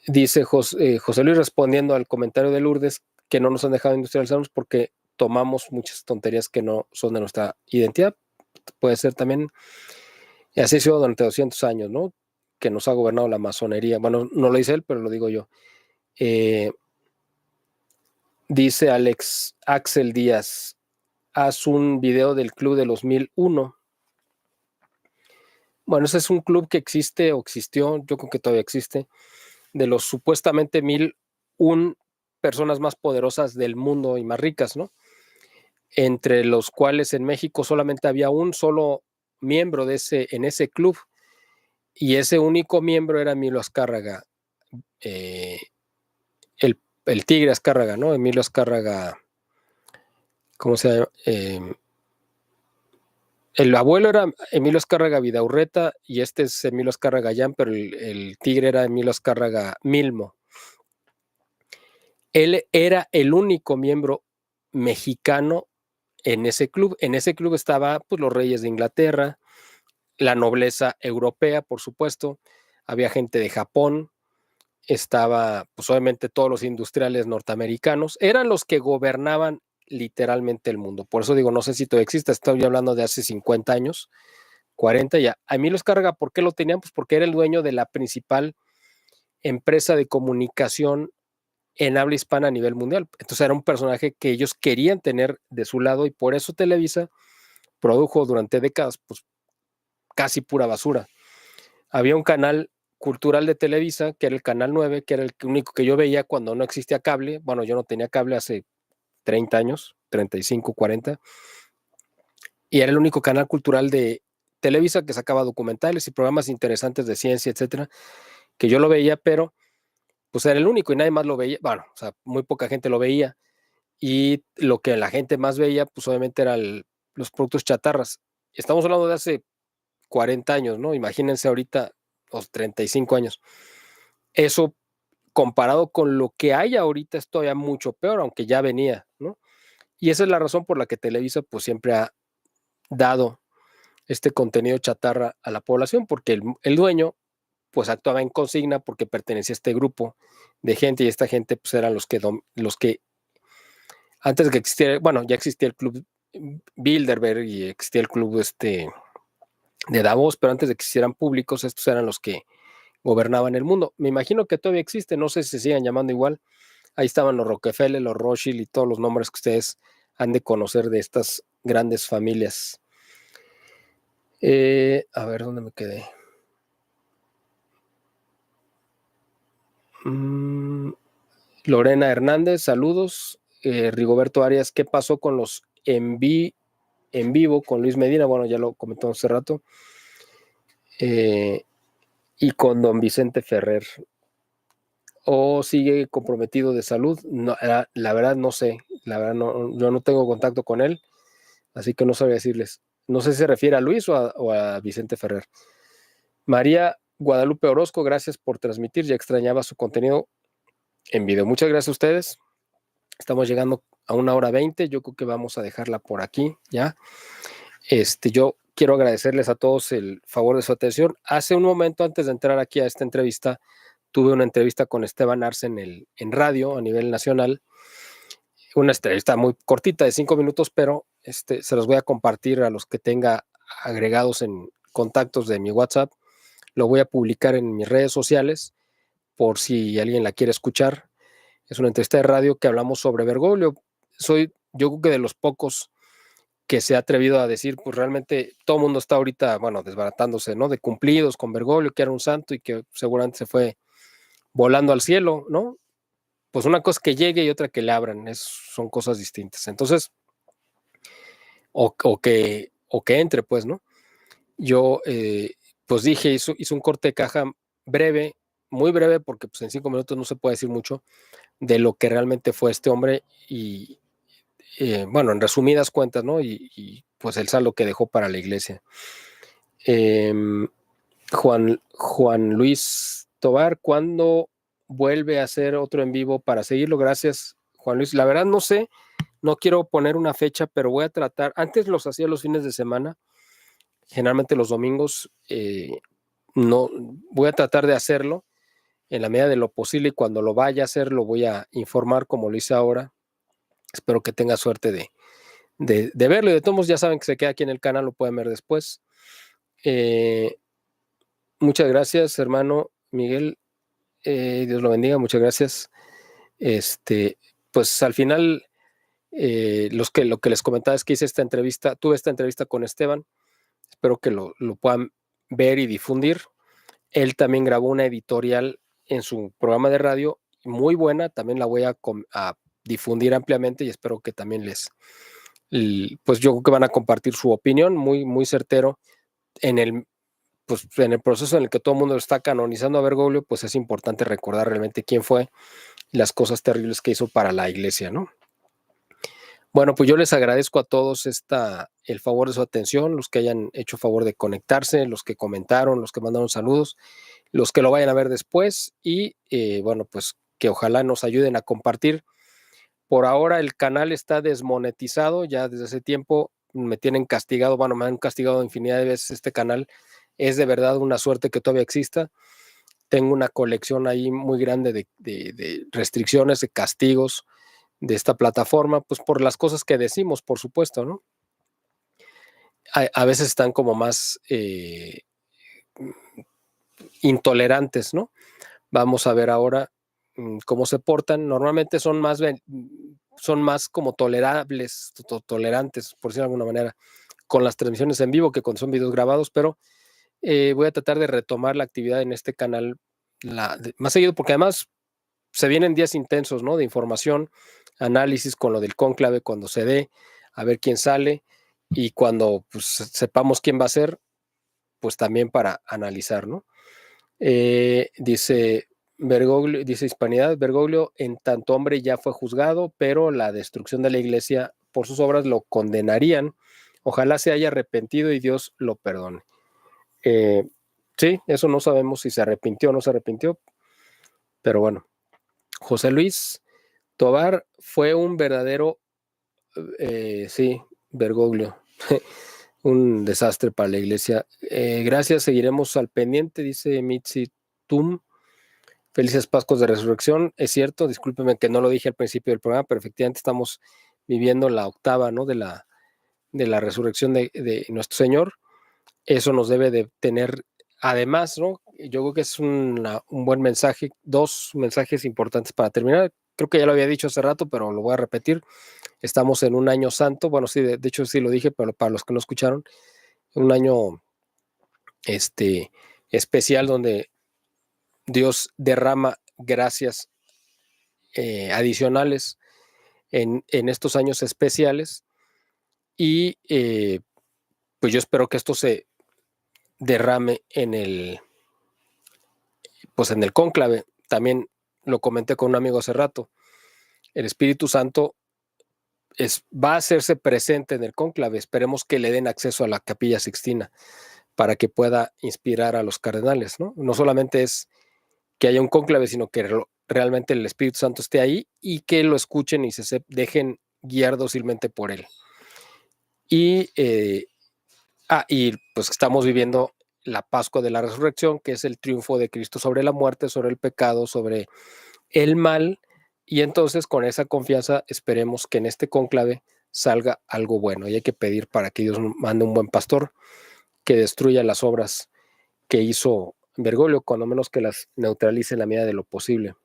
Dice José Luis, respondiendo al comentario de Lourdes, que no nos han dejado industrializarnos porque tomamos muchas tonterías que no son de nuestra identidad. Puede ser también, y así ha sido durante 200 años, ¿no? Que nos ha gobernado la masonería. Bueno, no lo dice él, pero lo digo yo. Dice Axel Díaz, haz un video del Club de los 1001. Bueno, ese es un club que existe o existió, yo creo que todavía existe, de los supuestamente 1001 personas más poderosas del mundo y más ricas, ¿no? Entre los cuales en México solamente había un solo miembro en ese club, y ese único miembro era Emilio Azcárraga, el tigre Azcárraga, ¿no? Emilio Azcárraga, ¿cómo se llama? El abuelo era Emilio Azcárraga Vidaurreta y este es Emilio Azcárraga Gallán, pero el tigre era Emilio Azcárraga Milmo. Él era el único miembro mexicano en ese club. En ese club estaba pues, los reyes de Inglaterra, la nobleza europea, por supuesto, había gente de Japón, estaba pues obviamente todos los industriales norteamericanos, eran los que gobernaban literalmente el mundo. Por eso digo, no sé si todavía existe, estoy hablando de hace 50 años, 40 ya. A mí los carga, ¿por qué lo tenían? Pues porque era el dueño de la principal empresa de comunicación en habla hispana a nivel mundial. Entonces era un personaje que ellos querían tener de su lado y por eso Televisa produjo durante décadas pues casi pura basura. Había un canal cultural de Televisa, que era el Canal 9, que era el único que yo veía cuando no existía cable. Bueno, yo no tenía cable hace 30 años, 35, 40, y era el único canal cultural de Televisa que sacaba documentales y programas interesantes de ciencia, etcétera, que yo lo veía, pero pues era el único y nadie más lo veía. Bueno, o sea, muy poca gente lo veía, y lo que la gente más veía, pues obviamente eran los productos chatarras. Estamos hablando de hace 40 años, ¿no? Imagínense ahorita los 35 años. Eso comparado con lo que hay ahorita es todavía mucho peor, aunque ya venía, ¿no? Y esa es la razón por la que Televisa pues siempre ha dado este contenido chatarra a la población, porque el dueño pues actuaba en consigna porque pertenecía a este grupo de gente, y esta gente pues eran los que antes de que existiera, bueno, ya existía el club Bilderberg y existía el club de Davos, pero antes de que existieran públicos, estos eran los que gobernaban el mundo. Me imagino que todavía existe, no sé si se sigan llamando igual. Ahí estaban los Rockefeller, los Rothschild y todos los nombres que ustedes han de conocer de estas grandes familias. A ver, ¿dónde me quedé? Lorena Hernández, saludos. Rigoberto Arias, ¿qué pasó con los en vivo con Luis Medina? Bueno, ya lo comentó hace rato. Y con don Vicente Ferrer. ¿O sigue comprometido de salud? No, la verdad no sé. La verdad no, yo no tengo contacto con él, así que no sabría decirles. No sé si se refiere a Luis o a Vicente Ferrer. María Guadalupe Orozco, gracias por transmitir. Ya extrañaba su contenido en video. Muchas gracias a ustedes. Estamos llegando a 1:20. Yo creo que vamos a dejarla por aquí ya. Yo quiero agradecerles a todos el favor de su atención. Hace un momento, antes de entrar aquí a esta entrevista, tuve una entrevista con Esteban Arce en radio a nivel nacional. Una entrevista muy cortita de 5 minutos, pero se los voy a compartir a los que tenga agregados en contactos de mi WhatsApp. Lo voy a publicar en mis redes sociales por si alguien la quiere escuchar. Es una entrevista de radio que hablamos sobre Bergoglio. Soy, yo creo que de los pocos que se ha atrevido a decir, pues realmente todo el mundo está ahorita, bueno, desbaratándose, ¿no? De cumplidos con Bergoglio, que era un santo y que seguramente se fue volando al cielo, ¿no? Pues una cosa es que llegue y otra que le abran, son cosas distintas. Entonces, o que entre, pues, ¿no? Yo, pues dije, hizo un corte de caja breve, muy breve, porque pues en 5 minutos no se puede decir mucho de lo que realmente fue este hombre y, bueno, en resumidas cuentas, ¿no? Y pues el saldo que dejó para la iglesia. Juan Luis Tobar, ¿cuándo vuelve a hacer otro en vivo para seguirlo? Gracias, Juan Luis. La verdad no sé, no quiero poner una fecha, pero voy a tratar. Antes los hacía los fines de semana, generalmente los domingos. No, voy a tratar de hacerlo en la medida de lo posible y cuando lo vaya a hacer lo voy a informar como lo hice ahora. Espero que tenga suerte de verlo y de todos modos ya saben que se queda aquí en el canal, lo pueden ver después. Muchas gracias, hermano Miguel. Dios lo bendiga, muchas gracias. Pues al final, lo que les comentaba es que tuve esta entrevista con Esteban. Espero que lo puedan ver y difundir. Él también grabó una editorial en su programa de radio muy buena, también la voy a difundir ampliamente y espero que también pues yo creo que van a compartir su opinión, muy, muy certero en el proceso en el que todo el mundo está canonizando a Bergoglio, pues es importante recordar realmente quién fue y las cosas terribles que hizo para la iglesia, ¿no? Bueno, pues yo les agradezco a todos el favor de su atención, los que hayan hecho favor de conectarse, los que comentaron, los que mandaron saludos, los que lo vayan a ver después y bueno, pues que ojalá nos ayuden a compartir. Por ahora el canal está desmonetizado, ya desde hace tiempo me tienen castigado, bueno, me han castigado infinidad de veces este canal. Es de verdad una suerte que todavía exista. Tengo una colección ahí muy grande de restricciones, de castigos de esta plataforma, pues por las cosas que decimos, por supuesto, ¿no? A veces están como más intolerantes, ¿no? Vamos a ver ahora cómo se portan. Normalmente son más como tolerables, tolerantes, por decirlo de alguna manera, con las transmisiones en vivo que cuando son videos grabados, pero voy a tratar de retomar la actividad en este canal más seguido, porque además se vienen días intensos, ¿no? De información, análisis con lo del cónclave, cuando se dé, a ver quién sale y cuando pues, sepamos quién va a ser, pues también para analizar, ¿no? Dice Bergoglio, dice Hispanidad, Bergoglio en tanto hombre ya fue juzgado, pero la destrucción de la iglesia por sus obras lo condenarían. Ojalá se haya arrepentido y Dios lo perdone. Sí, eso no sabemos si se arrepintió o no se arrepintió, pero bueno. José Luis Tobar fue un verdadero, sí, Bergoglio, un desastre para la iglesia. Gracias, seguiremos al pendiente, dice Mitzi Tum. Felices Pascuas de Resurrección. Es cierto, discúlpeme que no lo dije al principio del programa, pero efectivamente estamos viviendo la octava, ¿no? de la resurrección de nuestro Señor. Eso nos debe de tener, además, ¿no? yo creo que es un buen mensaje, 2 mensajes importantes para terminar. Creo que ya lo había dicho hace rato, pero lo voy a repetir. Estamos en un año santo, bueno, sí, de hecho sí lo dije, pero para los que no escucharon, un año especial donde Dios derrama gracias adicionales en estos años especiales y pues yo espero que esto se derrame pues en el cónclave. También lo comenté con un amigo hace rato. El Espíritu Santo va a hacerse presente en el cónclave. Esperemos que le den acceso a la Capilla Sixtina para que pueda inspirar a los cardenales, ¿no? No solamente es que haya un cónclave, sino que realmente el Espíritu Santo esté ahí y que lo escuchen y se dejen guiar dócilmente por él. Y pues estamos viviendo la Pascua de la Resurrección, que es el triunfo de Cristo sobre la muerte, sobre el pecado, sobre el mal, y entonces con esa confianza esperemos que en este cónclave salga algo bueno, y hay que pedir para que Dios mande un buen pastor que destruya las obras que hizo Bergoglio, cuando menos que las neutralice en la medida de lo posible.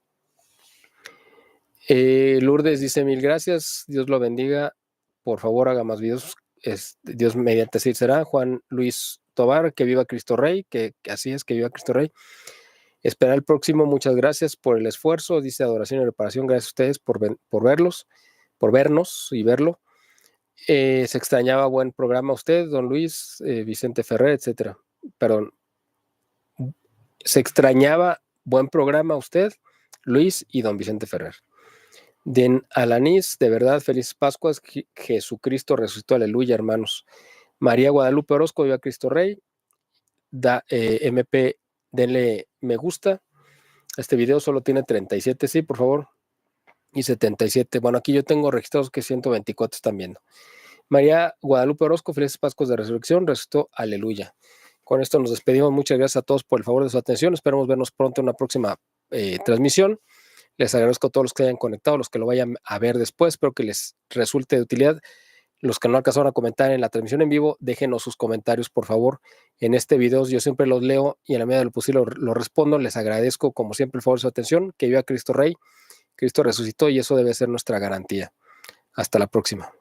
Lourdes dice: mil gracias, Dios lo bendiga, por favor haga más videos, Dios mediante así será. Juan Luis Tobar, que viva Cristo Rey, que así es, que viva Cristo Rey. Esperar el próximo, muchas gracias por el esfuerzo, dice Adoración y Reparación, gracias a ustedes por vernos y verlo. Se extrañaba buen programa usted, don Luis, Vicente Ferrer, etcétera. Perdón, se extrañaba buen programa usted, Luis y don Vicente Ferrer. Den Alanis, de verdad, felices Pascuas, Jesucristo resucitó, aleluya, hermanos. María Guadalupe Orozco, viva Cristo Rey. MP, denle me gusta. Este video solo tiene 37, sí, por favor. Y 77. Bueno, aquí yo tengo registrados que 124 están viendo. María Guadalupe Orozco, felices Pascuas de Resurrección, resucitó, aleluya. Con esto nos despedimos. Muchas gracias a todos por el favor de su atención. Esperamos vernos pronto en una próxima transmisión. Les agradezco a todos los que hayan conectado, los que lo vayan a ver después. Espero que les resulte de utilidad. Los que no alcanzaron a comentar en la transmisión en vivo, déjenos sus comentarios, por favor, en este video. Yo siempre los leo y en la medida de lo posible lo respondo. Les agradezco, como siempre, el favor de su atención. Que viva Cristo Rey. Cristo resucitó y eso debe ser nuestra garantía. Hasta la próxima.